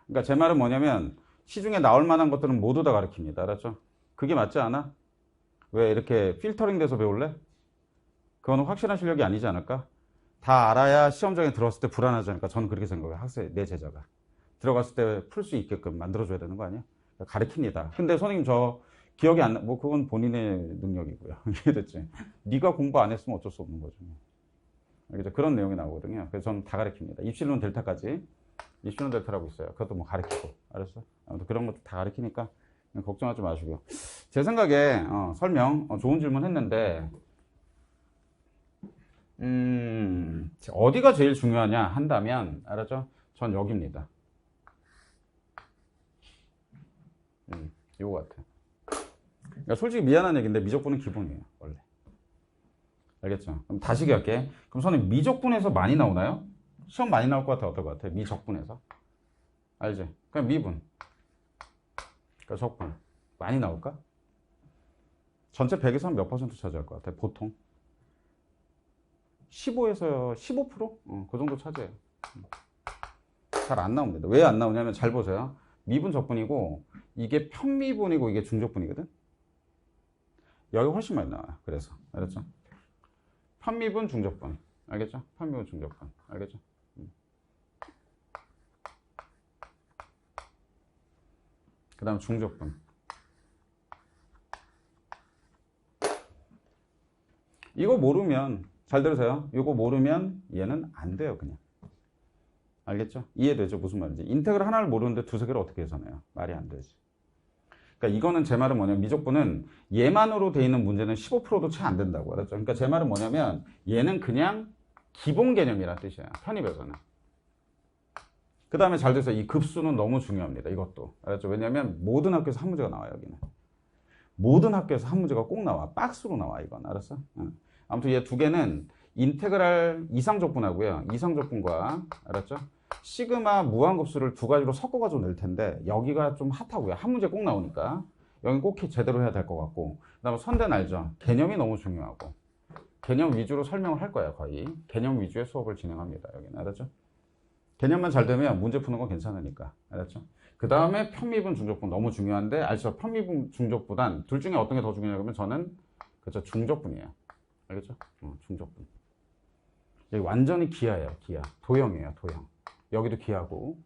그러니까 제 말은 뭐냐면 시중에 나올 만한 것들은 모두 다 가르칩니다. 알았죠? 그게 맞지 않아? 왜 이렇게 필터링 돼서 배울래? 그거는 확실한 실력이 아니지 않을까? 다 알아야 시험장에 들어갔을 때 불안하지 않을까? 저는 그렇게 생각해요. 학생, 내 제자가. 들어갔을 때 풀 수 있게끔 만들어줘야 되는 거 아니야? 가르칩니다. 근데 선생님 저 기억이 안 나, 뭐 그건 본인의 능력이고요. 이해됐지? 네가 공부 안 했으면 어쩔 수 없는 거죠. 알겠죠? 그런 내용이 나오거든요. 그래서 저는 다 가르칩니다. 입시론 델타까지. 입시론 델타라고 있어요. 그것도 뭐 가르치고. 알았어? 아무튼 그런 것도 다 가르치니까 걱정하지 마시고요. 제 생각에 설명 좋은 질문 했는데 어디가 제일 중요하냐 한다면 알았죠? 전 여기입니다. 이거 같아. 그러니까 솔직히 미안한 얘기인데 미적분은 기본이에요 원래. 알겠죠? 그럼 다시 할게. 그럼 선생님 미적분에서 많이 나오나요? 시험 많이 나올 것 같아? 어떨 것 같아? 미적분에서 알지? 그냥 미분 그러니까 적분 많이 나올까? 전체 100에서 몇 퍼센트 차지할 것 같아? 보통 15에서 15%? 그 정도 차지해요. 잘 안 나옵니다. 왜 안 나오냐면 잘 보세요. 미분 적분이고 이게 편미분이고 이게 중적분이거든. 여기 훨씬 많이 나와요. 그래서 알겠죠? 편미분 중적분 알겠죠? 편미분 중적분 알겠죠? 그 다음 중적분. 이거 모르면 잘 들으세요. 이거 모르면 얘는 안 돼요. 그냥 알겠죠? 이해되죠? 무슨 말인지. 인테그랄 하나를 모르는데 두세 개를 어떻게 계산해요? 말이 안 되지. 그러니까 이거는 제 말은 뭐냐면 미적분은 얘만으로 돼 있는 문제는 15%도 채 안 된다고. 알았죠? 그러니까 제 말은 뭐냐면 얘는 그냥 기본 개념이란 뜻이야. 편입에서는. 그 다음에 잘 돼서 이 급수는 너무 중요합니다. 이것도. 알았죠? 왜냐면 모든 학교에서 한 문제가 나와요. 여기는. 모든 학교에서 한 문제가 꼭 나와. 박스로 나와. 이건. 알았어? 아무튼 얘 두 개는 인테그랄 이상적분하고요. 이상적분과 알았죠? 시그마 무한급수를 두 가지로 섞어가지고 낼 텐데 여기가 좀 핫하고요. 한 문제 꼭 나오니까 여기 꼭 제대로 해야 될 것 같고 그 다음에 선대는 알죠? 개념이 너무 중요하고 개념 위주로 설명을 할 거야. 거의 개념 위주의 수업을 진행합니다. 여기는 알았죠? 개념만 잘 되면 문제 푸는 건 괜찮으니까 알았죠? 그 다음에 편미분 중적분 너무 중요한데 알죠? 편미분 중적보단 둘 중에 어떤 게 더 중요하냐면 저는 그렇죠 중적분이에요. 알겠죠? 중적분. 여기 완전히 기하예요. 기하. 도형이에요. 도형. 여기도 기하고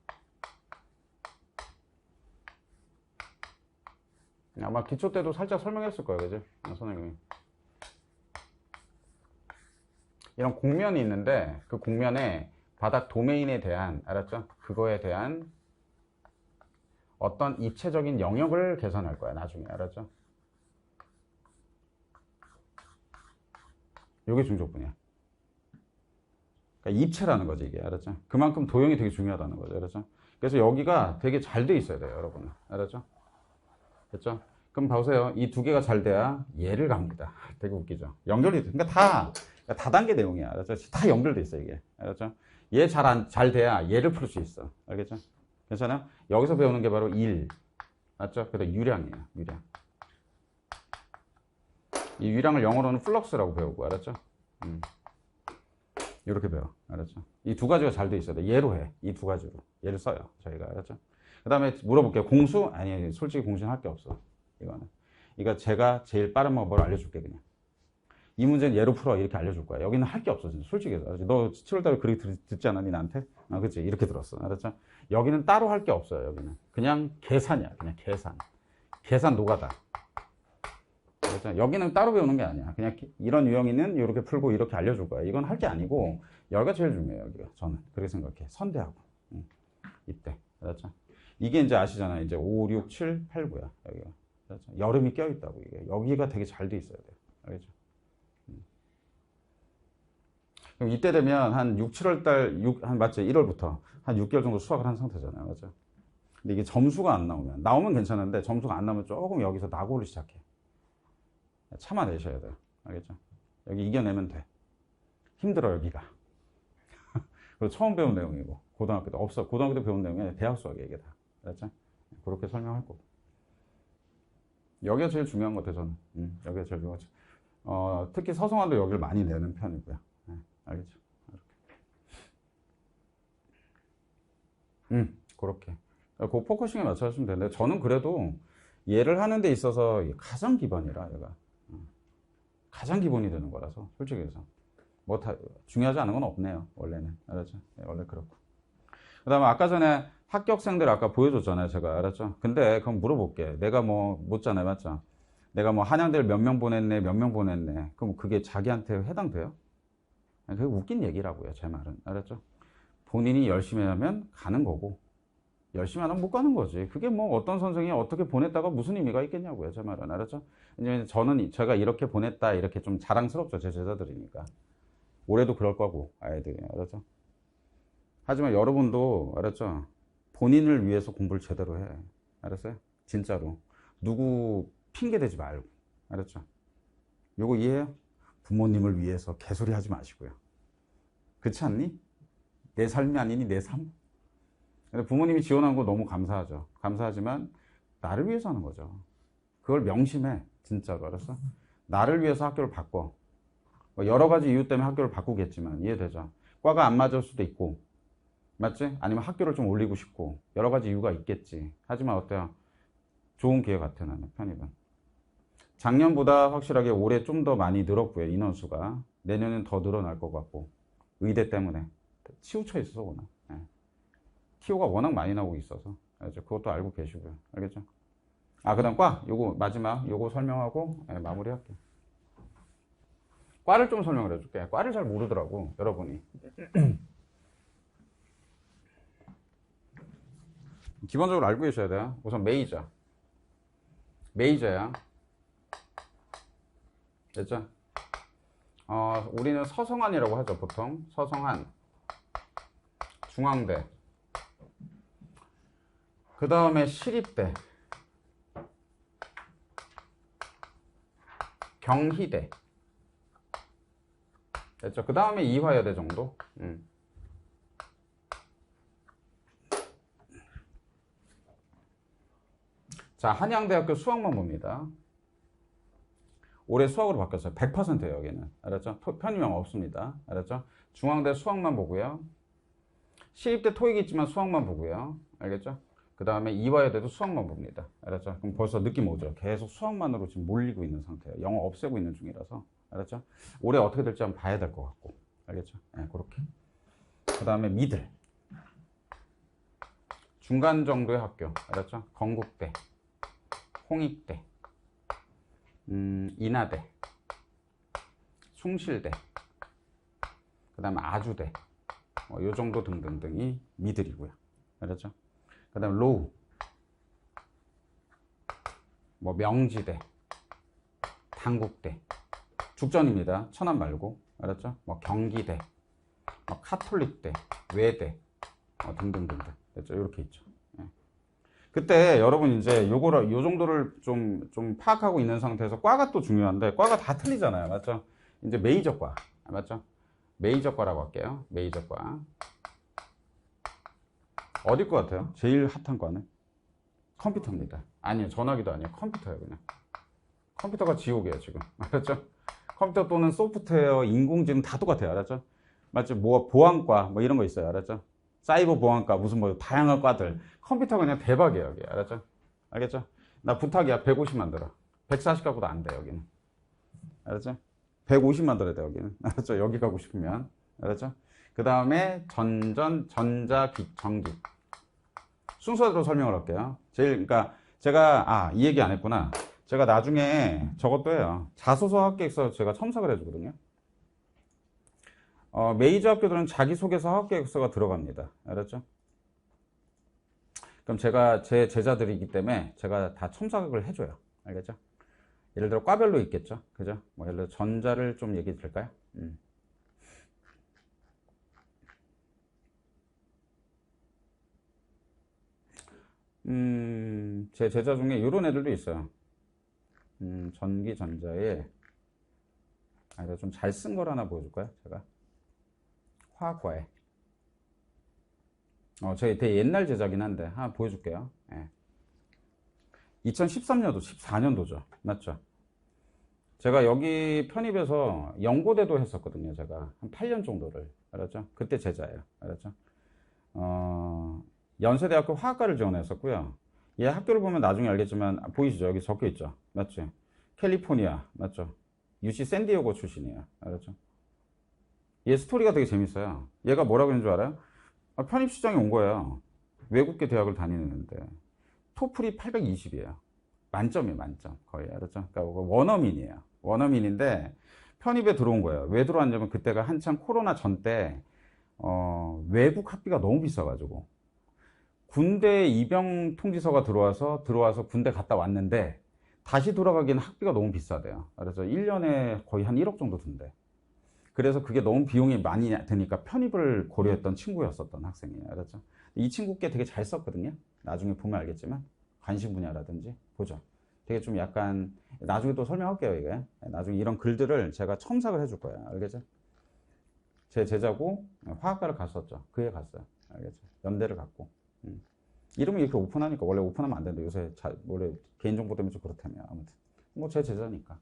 아마 기초 때도 살짝 설명했을 거예요. 그죠? 선생님이. 이런 곡면이 있는데 그 곡면에 바닥 도메인에 대한 알았죠? 그거에 대한 어떤 입체적인 영역을 계산할 거야. 나중에. 알았죠? 이게 중적분이야. 그러니까 입체라는 거지 이게. 알았죠? 그만큼 도형이 되게 중요하다는 거죠. 알았죠? 그래서 여기가 되게 잘 돼 있어야 돼요. 여러분. 알았죠? 됐죠? 그럼 보세요. 이 두 개가 잘 돼야 얘를 갑니다. 되게 웃기죠? 연결이 돼. 그러니까 다단계 내용이야. 알았죠? 다 연결돼 있어 이게. 알았죠? 얘 잘 돼야 얘를 풀 수 있어. 알겠죠? 괜찮아요? 여기서 배우는 게 바로 1. 맞죠? 그래서 유량이에요. 유량. 이 유량을 영어로는 플럭스라고 배우고. 알았죠? 이렇게 배워. 알았죠? 이 두 가지가 잘 돼 있어야 돼. 얘로 해. 이 두 가지로. 얘를 써요. 저희가. 알았죠? 그 다음에 물어볼게요. 공수? 아니, 솔직히 공수는 할 게 없어. 이거는. 그러니까 제가 제일 빠른 방법을 알려줄게, 그냥. 이 문제는 얘로 풀어. 이렇게 알려줄 거야. 여기는 할 게 없어, 진짜. 솔직히. 너 7월달에 그렇게 듣지 않았니, 나한테? 그치. 이렇게 들었어. 알았죠? 여기는 따로 할 게 없어요, 여기는. 그냥 계산이야. 그냥 계산. 계산 노가다. 알았죠? 여기는 따로 배우는 게 아니야. 그냥 이런 유형이는 이렇게 풀고 이렇게 알려줄 거야. 이건 할 게 아니고, 여기가 제일 중요해요, 여기가. 저는. 그렇게 생각해. 선대하고. 이때. 알았죠? 이게 이제 아시잖아요. 이제 5, 6, 7, 8, 9야. 여기가. 알았죠? 여름이 껴있다고, 이게. 여기가 되게 잘 돼 있어야 돼요. 알겠죠? 그럼 이때 되면 한 6, 7월 달, 맞지? 1월부터 한 6개월 정도 수학을 한 상태잖아요. 맞죠? 근데 이게 점수가 안 나오면 괜찮은데 점수가 안 나오면 조금 여기서 낙오를 시작해. 참아내셔야 돼요. 알겠죠? 여기 이겨내면 돼. 힘들어, 여기가. 그리고 처음 배운 내용이고, 고등학교 때 없어. 고등학교 때 배운 내용이 아니라 대학 수학이야, 이게 다. 알았죠? 그렇게 설명할 거고. 여기가 제일 중요한 것 같아요, 저는. 여기가 제일 중요하죠. 특히 서성한도 여기를 많이 내는 편이고요. 네, 알겠죠? 그렇게. 그 포커싱에 맞춰 하시면 되는데, 저는 그래도 얘를 하는 데 있어서 가장 기본이라, 얘가. 가장 기본이 되는 거라서, 솔직히 해서. 뭐 다, 중요하지 않은 건 없네요, 원래는. 알았죠? 네, 원래 그렇고. 그 다음에 아까 전에 합격생들 아까 보여줬잖아요, 제가. 알았죠? 근데 그럼 물어볼게. 내가 뭐, 묻잖아요, 맞죠? 내가 뭐 한양대를 몇 명 보냈네, 몇 명 보냈네. 그럼 그게 자기한테 해당돼요? 그게 웃긴 얘기라고요, 제 말은. 알았죠? 본인이 열심히 하면 가는 거고, 열심히 안 하면 못 가는 거지. 그게 뭐 어떤 선생이 어떻게 보냈다가 무슨 의미가 있겠냐고요, 제 말은. 알았죠? 이제 저는 제가 이렇게 보냈다, 이렇게 좀 자랑스럽죠, 제 제자들이니까. 올해도 그럴 거고, 아이들이. 알았죠? 하지만 여러분도, 알았죠? 본인을 위해서 공부를 제대로 해. 알았어요? 진짜로. 누구 핑계 대지 말고. 알았죠? 요거 이해해요? 부모님을 위해서 개소리 하지 마시고요. 그렇지 않니? 내 삶이 아니니 내 삶? 근데 부모님이 지원한 거 너무 감사하죠. 감사하지만 나를 위해서 하는 거죠. 그걸 명심해. 진짜로. 알았어? 나를 위해서 학교를 바꿔. 뭐 여러 가지 이유 때문에 학교를 바꾸겠지만 이해되죠? 과가 안 맞을 수도 있고, 맞지? 아니면 학교를 좀 올리고 싶고 여러 가지 이유가 있겠지. 하지만 어때요? 좋은 기회 같아 나는 편입은. 작년보다 확실하게 올해 좀 더 많이 늘었고요. 인원수가. 내년엔 더 늘어날 것 같고. 의대 때문에 치우쳐 있어서 워낙. 예. 티오가 워낙 많이 나오고 있어서. 알죠? 그것도 알고 계시고요. 알겠죠? 아, 그 다음 과 요거 마지막 요거 설명하고 마무리할게요. 과를 좀 설명을 해줄게. 과를 잘 모르더라고 여러분이. 기본적으로 알고 계셔야 돼요. 우선 메이저야. 됐죠? 우리는 서성한이라고 하죠, 보통. 서성한. 중앙대. 그 다음에 시립대. 경희대. 됐죠? 그 다음에 이화여대 정도. 자, 한양대학교 수학만 봅니다. 올해 수학으로 바뀌었어요. 100%예요, 여기는. 알았죠? 편입형 없습니다. 알았죠? 중앙대 수학만 보고요. 시립대 토익이 있지만 수학만 보고요. 알겠죠? 그 다음에 이화여대도 수학만 봅니다. 알았죠? 그럼 벌써 느낌 오죠? 계속 수학만으로 지금 몰리고 있는 상태예요. 영어 없애고 있는 중이라서. 알았죠? 올해 어떻게 될지 한번 봐야 될 것 같고. 알겠죠? 네, 그렇게. 그 다음에 미들. 중간 정도의 학교. 알았죠? 건국대. 홍익대. 인하대. 숭실대. 그 다음에 아주대. 요 정도 등등등이 미들이고요. 알았죠? 그 다음에 로우. 뭐 명지대. 당국대. 죽전입니다. 천안 말고. 알았죠? 뭐 경기대. 뭐 카톨릭대. 외대. 등등등등. 됐죠? 이렇게 있죠. 예. 그때 여러분 이제 요거를 요 정도를 좀 파악하고 있는 상태에서 과가 또 중요한데 과가 다 틀리잖아요. 맞죠? 이제 메이저과. 맞죠? 메이저과라고 할게요. 메이저과. 어딜 것 같아요? 제일 핫한 과는? 컴퓨터입니다. 아니요, 전화기도 아니에요. 컴퓨터예요, 그냥. 컴퓨터가 지옥이에요, 지금. 알았죠? 컴퓨터 또는 소프트웨어, 인공지능 다 똑같아요. 알았죠? 맞죠? 뭐, 보안과, 뭐 이런 거 있어요. 알았죠? 사이버 보안과, 무슨 뭐, 다양한 과들. 컴퓨터가 그냥 대박이에요, 여기. 알았죠? 알겠죠? 나 부탁이야. 150 만들어. 140 갖고도 안 돼, 여기는. 알았죠? 150 만들어야 돼, 여기는. 알았죠? 여기 가고 싶으면. 알았죠? 그 다음에 전자, 전기. 순서대로 설명을 할게요. 그러니까 제가, 이 얘기 안 했구나. 제가 나중에 저것도 해요. 자소서 학계획서 제가 첨삭을 해주거든요. 메이저 학교들은 자기소개서 학계획서가 들어갑니다. 알았죠? 그럼 제가 제 제자들이기 때문에 제가 다 첨삭을 해줘요. 알겠죠? 예를 들어 과별로 있겠죠? 그죠? 뭐 예를 들어 전자를 좀 얘기해 드릴까요? 제 제자 중에 이런 애들도 있어요. 전기 전자에 좀 잘 쓴 걸 하나 보여줄까요? 제가 화학과에 저희 되게 옛날 제자긴 한데 하나 보여줄게요. 예. 2013년도, 14년도죠. 맞죠? 제가 여기 편입해서 연고대도 했었거든요. 제가 한 8년 정도를. 알았죠? 그때 제자예요. 알았죠? 연세대학교 화학과를 지원했었고요. 얘 학교를 보면 나중에 알겠지만 보이시죠? 여기 적혀 있죠? 맞죠? 캘리포니아. 맞죠? UC 샌디에고 출신이에요. 알았죠? 얘 스토리가 되게 재밌어요. 얘가 뭐라고 했는 줄 알아요? 편입 시장에 온 거예요. 외국계 대학을 다니는데 토플이 820이에요. 만점이에요, 만점. 거의. 알았죠? 그러니까 원어민이에요. 원어민인데 편입에 들어온 거예요. 왜 들어왔냐면 그때가 한창 코로나 전 때 외국 학비가 너무 비싸가지고 군대 입영 통지서가 들어와서 군대 갔다 왔는데 다시 돌아가기는 학비가 너무 비싸대요. 그래서 1년에 거의 한 1억 정도 든대. 그래서 그게 너무 비용이 많이 드니까 편입을 고려했던 친구였었던 학생이에요. 알았죠? 이 친구 께 되게 잘 썼거든요. 나중에 보면 알겠지만 관심 분야라든지 보죠. 되게 좀 약간 나중에 또 설명할게요. 이게 나중에 이런 글들을 제가 첨삭을 해줄 거예요. 알겠죠? 제 제자고 화학과를 갔었죠. 그 애 갔어요. 알겠죠? 연대를 갔고 이름이 이렇게 오픈하니까 원래 오픈하면 안 되는데 요새 원래 개인정보 때문에 좀 그렇다며. 아무튼 뭐 제 제자니까.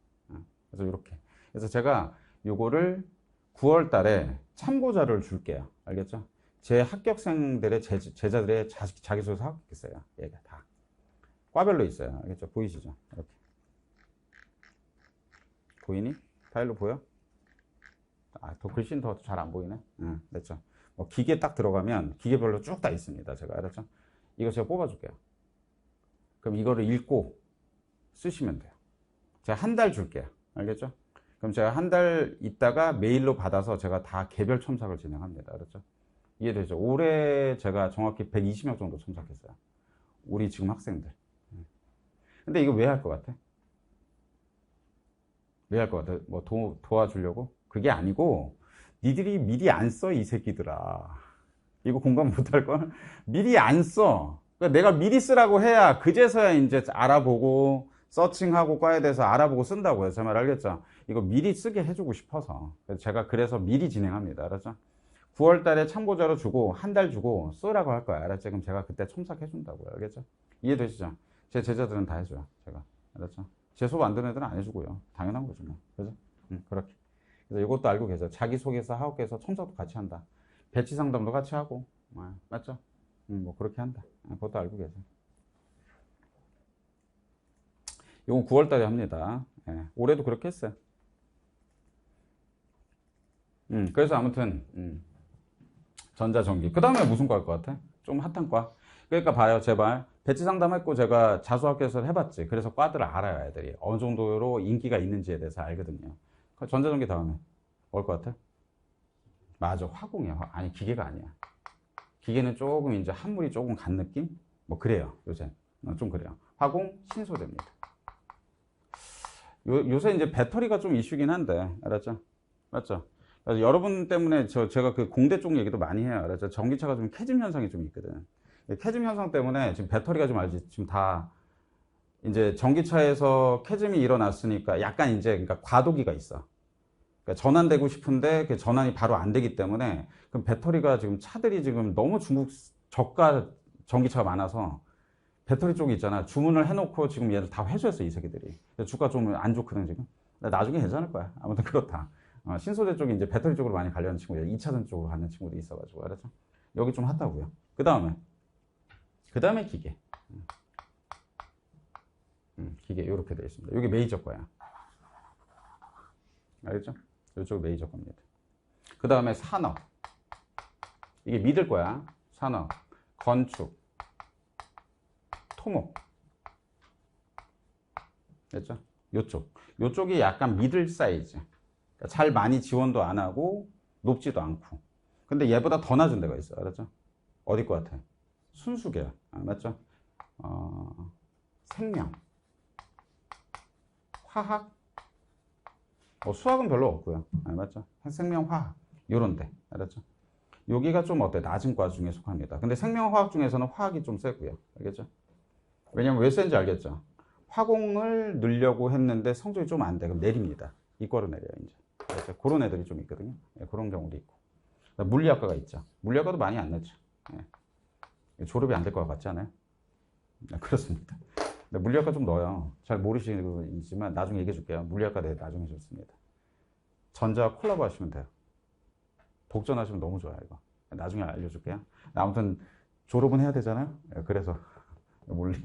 그래서 이렇게. 그래서 제가 요거를 9월 달에 참고자료를 줄게요. 알겠죠? 제 합격생들의 제자들의 자기소개서 하고 있어요. 얘가 다. 과별로 있어요. 알겠죠? 보이시죠? 이렇게. 보이니? 파일로 보여? 더 글씨는 더 잘 안 보이네? 됐죠? 기계 딱 들어가면 기계별로 쭉 다 있습니다. 제가. 알았죠? 이거 제가 뽑아줄게요. 그럼 이거를 읽고 쓰시면 돼요. 제가 한 달 줄게요. 알겠죠? 그럼 제가 한 달 있다가 메일로 받아서 제가 다 개별 첨삭을 진행합니다. 알았죠? 이해되죠? 올해 제가 정확히 120명 정도 첨삭했어요. 우리 지금 학생들. 근데 이거 왜 할 것 같아? 왜 할 것 같아? 뭐 도와주려고? 그게 아니고 니들이 미리 안 써, 이 새끼들아. 이거 공감 못할걸? 미리 안 써. 그러니까 내가 미리 쓰라고 해야 그제서야 이제 알아보고 서칭하고 과에 대해서 알아보고 쓴다고요. 제 말 알겠죠? 이거 미리 쓰게 해주고 싶어서 제가 그래서 미리 진행합니다. 알았죠? 9월 달에 참고자료 주고 한 달 주고 쓰라고 할 거야. 알았죠? 그럼 제가 그때 첨삭해 준다고요. 알겠죠? 이해되시죠? 제 제자들은 다 해줘요. 제가. 알았죠? 제 수업 안 듣는 애들은 안 해주고요. 당연한 거죠. 뭐. 그죠? 그렇게. 그래서 이것도 알고 계세요. 자기소개서 하고 계서 첨삭도 같이 한다. 배치 상담도 같이 하고. 맞죠? 뭐 그렇게 한다. 그것도 알고 계세요. 이건 9월 달에 합니다. 올해도 그렇게 했어요. 그래서 아무튼 전자전기. 그 다음에 무슨 과일 것 같아? 좀 핫한 과. 그러니까 봐요, 제발. 배치 상담했고 제가 자수학교에서 해봤지. 그래서 과들을 알아요, 애들이. 어느 정도로 인기가 있는지에 대해서 알거든요. 전자전기 다음에 뭘 것 같아? 맞아, 화공이야. 아니, 기계가 아니야. 기계는 조금 이제 한물이 조금 간 느낌? 뭐 그래요, 요새. 좀 그래요. 화공, 신소재입니다. 요새 이제 배터리가 좀 이슈긴 한데, 알았죠? 맞죠? 그래서 여러분 때문에 제가 그 공대 쪽 얘기도 많이 해요. 알았죠? 전기차가 좀 캐즘 현상이 좀 있거든. 캐즘 현상 때문에 지금 배터리가 좀 알지? 지금 다 이제 전기차에서 캐즘이 일어났으니까 약간 이제 그러니까 과도기가 있어. 그러니까 전환되고 싶은데 그 전환이 바로 안 되기 때문에 그럼 배터리가 지금 차들이 지금 너무 중국 저가 전기차가 많아서 배터리 쪽이 있잖아. 주문을 해놓고 지금 얘들 다 회수했어, 이 새끼들이. 주가 좀 안 좋거든, 지금. 나중에 괜찮을 거야. 아무튼 그렇다. 신소재 쪽이 이제 배터리 쪽으로 많이 관련한 친구들, 2차전 쪽으로 가는 친구들이 있어가지고, 알았죠? 여기 좀 핫하고요. 그 다음에 기계. 기계, 이렇게 되어 있습니다. 여기 메이저 거야. 알겠죠? 이쪽 메이저 겁니다. 그 다음에 산업. 이게 믿을 거야. 산업, 건축, 토목. 됐죠? 요쪽이 약간 미들 사이즈. 그러니까 잘 많이 지원도 안 하고 높지도 않고. 근데 얘보다 더 낮은 데가 있어. 알았죠? 어디 것 같아? 순수계야. 맞죠? 생명, 화학, 수학은 별로 없고요. 맞죠? 생명, 화학 요런 데. 알았죠? 여기가 좀 어때? 낮은 과 중에 속합니다. 근데 생명화학 중에서는 화학이 좀 세고요. 알겠죠? 왜냐면 왜 센지 알겠죠? 화공을 넣으려고 했는데 성적이 좀 안 돼. 그럼 내립니다. 이과로 내려요, 이제. 그렇죠? 그런 애들이 좀 있거든요. 그런 경우도 있고. 물리학과가 있죠. 물리학과도 많이 안 넣죠. 졸업이 안 될 것 같지 않아요? 그렇습니다. 근데 물리학과 좀 넣어요. 잘 모르시지만 나중에 얘기해 줄게요. 물리학과 네, 나중에 좋습니다. 전자 콜라보 하시면 돼요. 독전하시면 너무 좋아요, 이거. 나중에 알려줄게요. 아무튼 졸업은 해야 되잖아요. 그래서 물리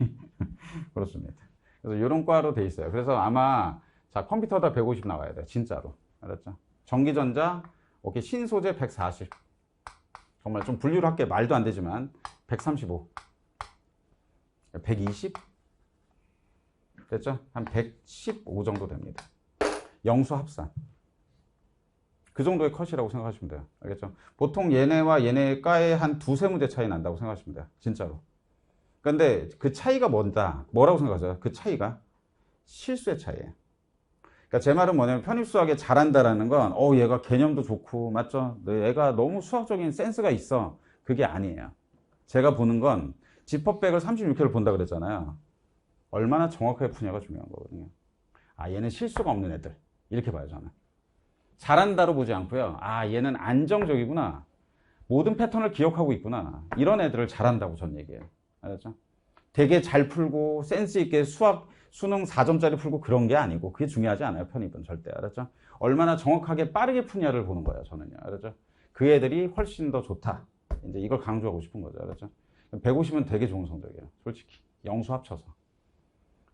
그렇습니다. 그래서 이런 과로 돼 있어요. 그래서 아마 자 컴퓨터다 150 나와야 돼요. 진짜로. 알았죠? 전기전자 오케이 신소재 140. 정말 좀 분류를 할게 말도 안 되지만 135. 120 됐죠? 한 115 정도 됩니다. 영수 합산. 그 정도의 컷이라고 생각하시면 돼요. 알겠죠? 보통 얘네와 얘네 과에 한 두세 문제 차이 난다고 생각하시면 돼요. 진짜로. 근데 그 차이가 뭐라고 생각하세요? 그 차이가 실수의 차이예요. 그러니까 제 말은 뭐냐면 편입수학에 잘한다라는 건 얘가 개념도 좋고 맞죠? 얘가 너무 수학적인 센스가 있어. 그게 아니에요. 제가 보는 건 지퍼백을 36회를 본다 그랬잖아요. 얼마나 정확하게 푸냐가 중요한 거거든요. 아 얘는 실수가 없는 애들 이렇게 봐요 저는. 잘한다로 보지 않고요. 아 얘는 안정적이구나. 모든 패턴을 기억하고 있구나. 이런 애들을 잘한다고 전 얘기해요. 알았죠? 되게 잘 풀고 센스 있게 수능 4점짜리 풀고 그런 게 아니고 그게 중요하지 않아요. 편입은 절대. 알았죠? 얼마나 정확하게 빠르게 푸냐를 보는 거예요. 저는요. 알았죠? 그 애들이 훨씬 더 좋다. 이제 이걸 강조하고 싶은 거죠. 알았죠? 150은 되게 좋은 성적이에요. 솔직히. 영수 합쳐서.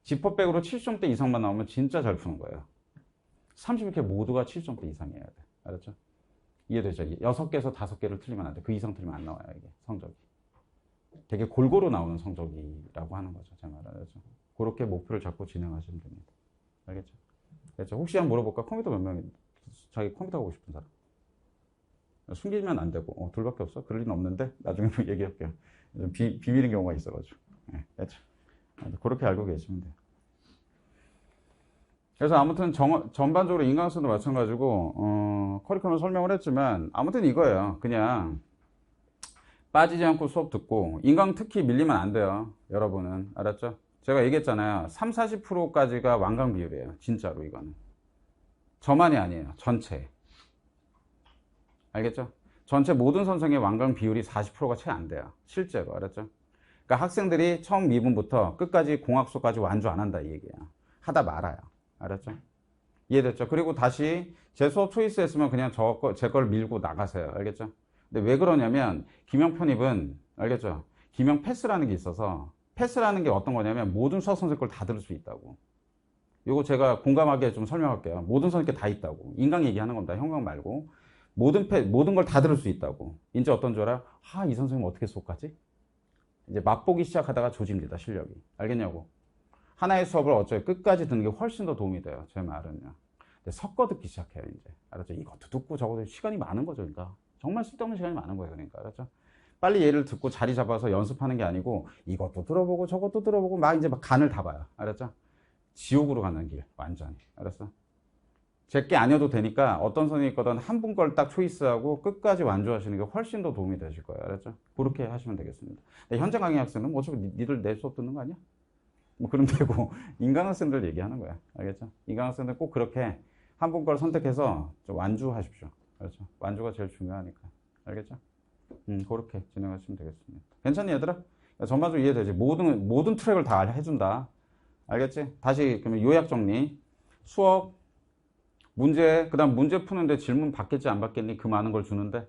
지퍼백으로 7점대 이상만 나오면 진짜 잘 푸는 거예요. 30개 모두가 7점대 이상이어야 돼. 알았죠? 이해되죠? 6개에서 5개를 틀리면 안 돼. 그 이상 틀리면 안 나와요. 이게 성적이. 되게 골고루 나오는 성적이라고 하는 거죠. 제 말은. 알았죠? 그렇게 목표를 잡고 진행하시면 됩니다. 알겠죠? 그렇죠? 혹시 한번 물어볼까? 컴퓨터 몇 명이 자기 컴퓨터 하고 싶은 사람? 숨기면 안 되고 둘밖에 없어? 그럴 리는 없는데 나중에 얘기할게요. 비밀인 경우가 있어가지고. 네, 그렇죠? 그렇게 알고 계시면 돼요. 그래서 아무튼 전반적으로 인강학습도 마찬가지고 커리큘럼 설명을 했지만 아무튼 이거예요. 그냥 빠지지 않고 수업 듣고 인강 특히 밀리면 안 돼요. 여러분은 알았죠? 제가 얘기했잖아요. 30-40%까지가 완강 비율이에요. 진짜로 이거는. 저만이 아니에요. 전체. 알겠죠? 전체 모든 선생의 완강 비율이 40%가 채 안 돼요. 실제로. 알았죠? 그러니까 학생들이 처음 미분부터 끝까지 공학수까지 완주 안 한다 이 얘기예요. 하다 말아요. 알았죠? 이해됐죠? 그리고 다시 제 수업 초이스 했으면 그냥 제 걸 밀고 나가세요. 알겠죠? 근데 왜 그러냐면 기명 편입은 알겠죠? 기명 패스라는 게 있어서 패스라는 게 어떤 거냐면 모든 수학 선생님 걸 다 들을 수 있다고. 이거 제가 공감하게 좀 설명할게요. 모든 선생님 게 다 있다고. 인강 얘기하는 겁니다. 형광 말고. 모든 걸 다 들을 수 있다고. 이제 어떤 줄 알아? 이 선생님 어떻게 수업하지? 이제 맛보기 시작하다가 조집니다. 실력이. 알겠냐고. 하나의 수업을 어쩌고 끝까지 듣는 게 훨씬 더 도움이 돼요. 제 말은요. 근데 섞어 듣기 시작해요. 이제. 알았죠? 이것도 듣고 저것도 시간이 많은 거죠. 그러니까. 정말 쓸데없는 시간이 많은 거예요. 그러니까. 알았죠? 빨리 얘를 듣고 자리 잡아서 연습하는 게 아니고 이것도 들어보고 저것도 들어보고 막 이제 막 간을 다 봐요. 알았죠? 지옥으로 가는 길. 완전히. 알았어? 제게 아니어도 되니까 어떤 선생님 거든 한 분 걸 딱 초이스하고 끝까지 완주하시는 게 훨씬 더 도움이 되실 거예요. 알았죠? 그렇게 하시면 되겠습니다. 현장 강의 학생은 어차피 니들 내 수업 듣는 거 아니야? 뭐 그럼 되고 인강학생들 얘기하는 거야. 알겠죠? 인강학생들 꼭 그렇게 한 분 걸 선택해서 좀 완주하십시오. 그렇죠? 완주가 제일 중요하니까. 알겠죠? 그렇게 진행하시면 되겠습니다. 괜찮니 얘들아? 전반적으로 이해되지? 모든 트랙을 다 해준다. 알겠지? 다시 그러면 요약 정리. 수업, 문제, 그 다음 문제 푸는데 질문 받겠지 안 받겠니? 그 많은 걸 주는데.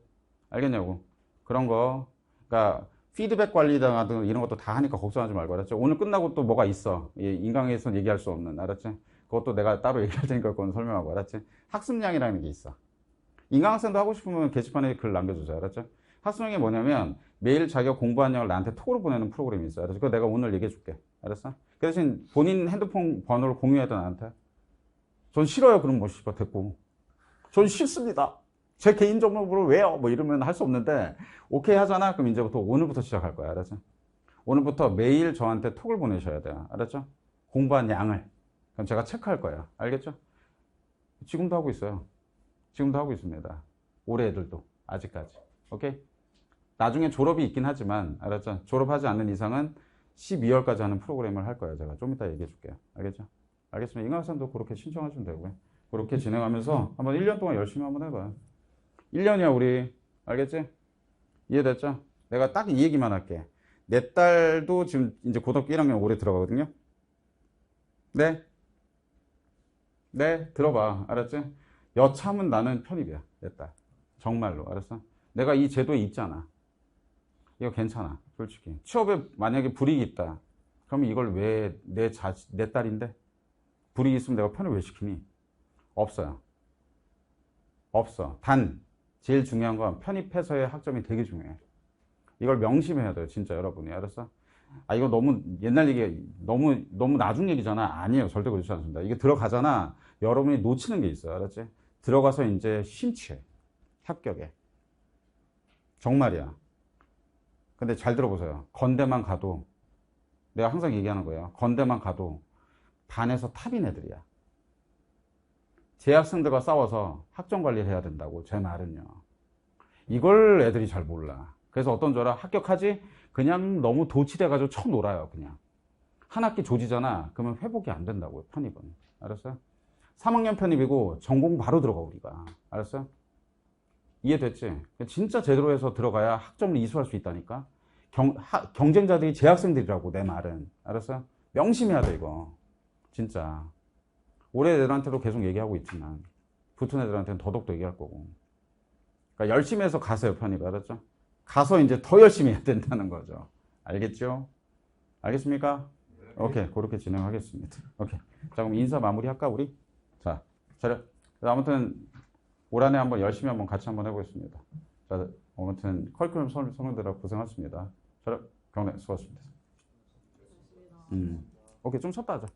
알겠냐고. 그런 거. 그러니까 피드백 관리나 이런 것도 다 하니까 걱정하지 말고. 알았죠? 오늘 끝나고 또 뭐가 있어. 인강에서는 얘기할 수 없는. 알았지? 그것도 내가 따로 얘기할 테니까 그건 설명하고. 알았지? 학습량이라는 게 있어. 인강학생도 하고 싶으면 게시판에 글 남겨주세요. 알았죠? 학습량이 뭐냐면 매일 자기가 공부한 양을 나한테 톡으로 보내는 프로그램이 있어요. 알았죠? 그거 내가 오늘 얘기해 줄게. 알았어? 그 대신 본인 핸드폰 번호를 공유해도 나한테. 전 싫어요. 그럼 뭐 씨발 됐고. 전 싫습니다. 제 개인정보를 왜요? 뭐 이러면 할 수 없는데 오케이 하잖아. 그럼 이제부터 오늘부터 시작할 거야. 알았죠? 오늘부터 매일 저한테 톡을 보내셔야 돼요. 알았죠? 공부한 양을. 그럼 제가 체크할 거예요. 알겠죠? 지금도 하고 있어요. 지금도 하고 있습니다. 올해 애들도 아직까지. 오케이? 나중에 졸업이 있긴 하지만 알았죠? 졸업하지 않는 이상은 12월까지 하는 프로그램을 할 거예요. 제가 좀 이따 얘기해 줄게요. 알겠죠? 알겠습니다. 인강학생도 그렇게 신청하시면 되고요. 그렇게 진행하면서 한번 1년 동안 열심히 한번 해봐요. 1년이야 우리. 알겠지? 이해됐죠? 내가 딱 이 얘기만 할게. 내 딸도 지금 이제 고등학교 1학년 올해 들어가거든요. 네? 네, 들어봐. 알았지? 여참은 나는 편입이야. 됐다. 정말로. 알았어? 내가 이 제도에 있잖아. 이거 괜찮아. 솔직히. 취업에 만약에 불이익이 있다. 그러면 이걸 왜 내 딸인데? 불이익이 있으면 내가 편입 왜 시키니? 없어요. 없어. 단, 제일 중요한 건 편입해서의 학점이 되게 중요해. 이걸 명심해야 돼요. 진짜 여러분이. 알았어? 아, 이거 너무 옛날 얘기, 너무 나중 얘기잖아. 아니에요. 절대 그렇지 않습니다. 이게 들어가잖아. 여러분이 놓치는 게 있어요. 알았지? 들어가서 이제 심취해. 합격에. 정말이야. 근데 잘 들어보세요. 건대만 가도, 내가 항상 얘기하는 거예요. 건대만 가도 반에서 탑인 애들이야. 재학생들과 싸워서 학점 관리를 해야 된다고. 제 말은요. 이걸 애들이 잘 몰라. 그래서 어떤 줄 알아? 합격하지? 그냥 너무 도치돼가지고 쳐놀아요. 그냥. 한 학기 조지잖아. 그러면 회복이 안 된다고요. 편입은. 알았어요? 3학년 편입이고 전공 바로 들어가 우리가. 알았어요? 이해됐지? 진짜 제대로 해서 들어가야 학점을 이수할 수 있다니까. 경쟁자들이 재학생들이라고 내 말은. 알았어요? 명심해야 돼 이거. 진짜. 올해 애들한테도 계속 얘기하고 있지만 붙은 애들한테는 더더욱 얘기할 거고. 그러니까 열심히 해서 가세요. 편입. 알았죠? 가서 이제 더 열심히 해야 된다는 거죠. 알겠죠? 알겠습니까? 오케이. 그렇게 진행하겠습니다. 오케이. 자, 그럼 인사 마무리 할까, 우리? 자, 차렷. 아무튼, 올 한해 한번 열심히 한번 같이 한번 해보겠습니다. 자, 아무튼, 커리큘럼 설명드리라 고생하셨습니다. 차렷. 경례 수고하셨습니다. 오케이. 좀 쉬었다 하자.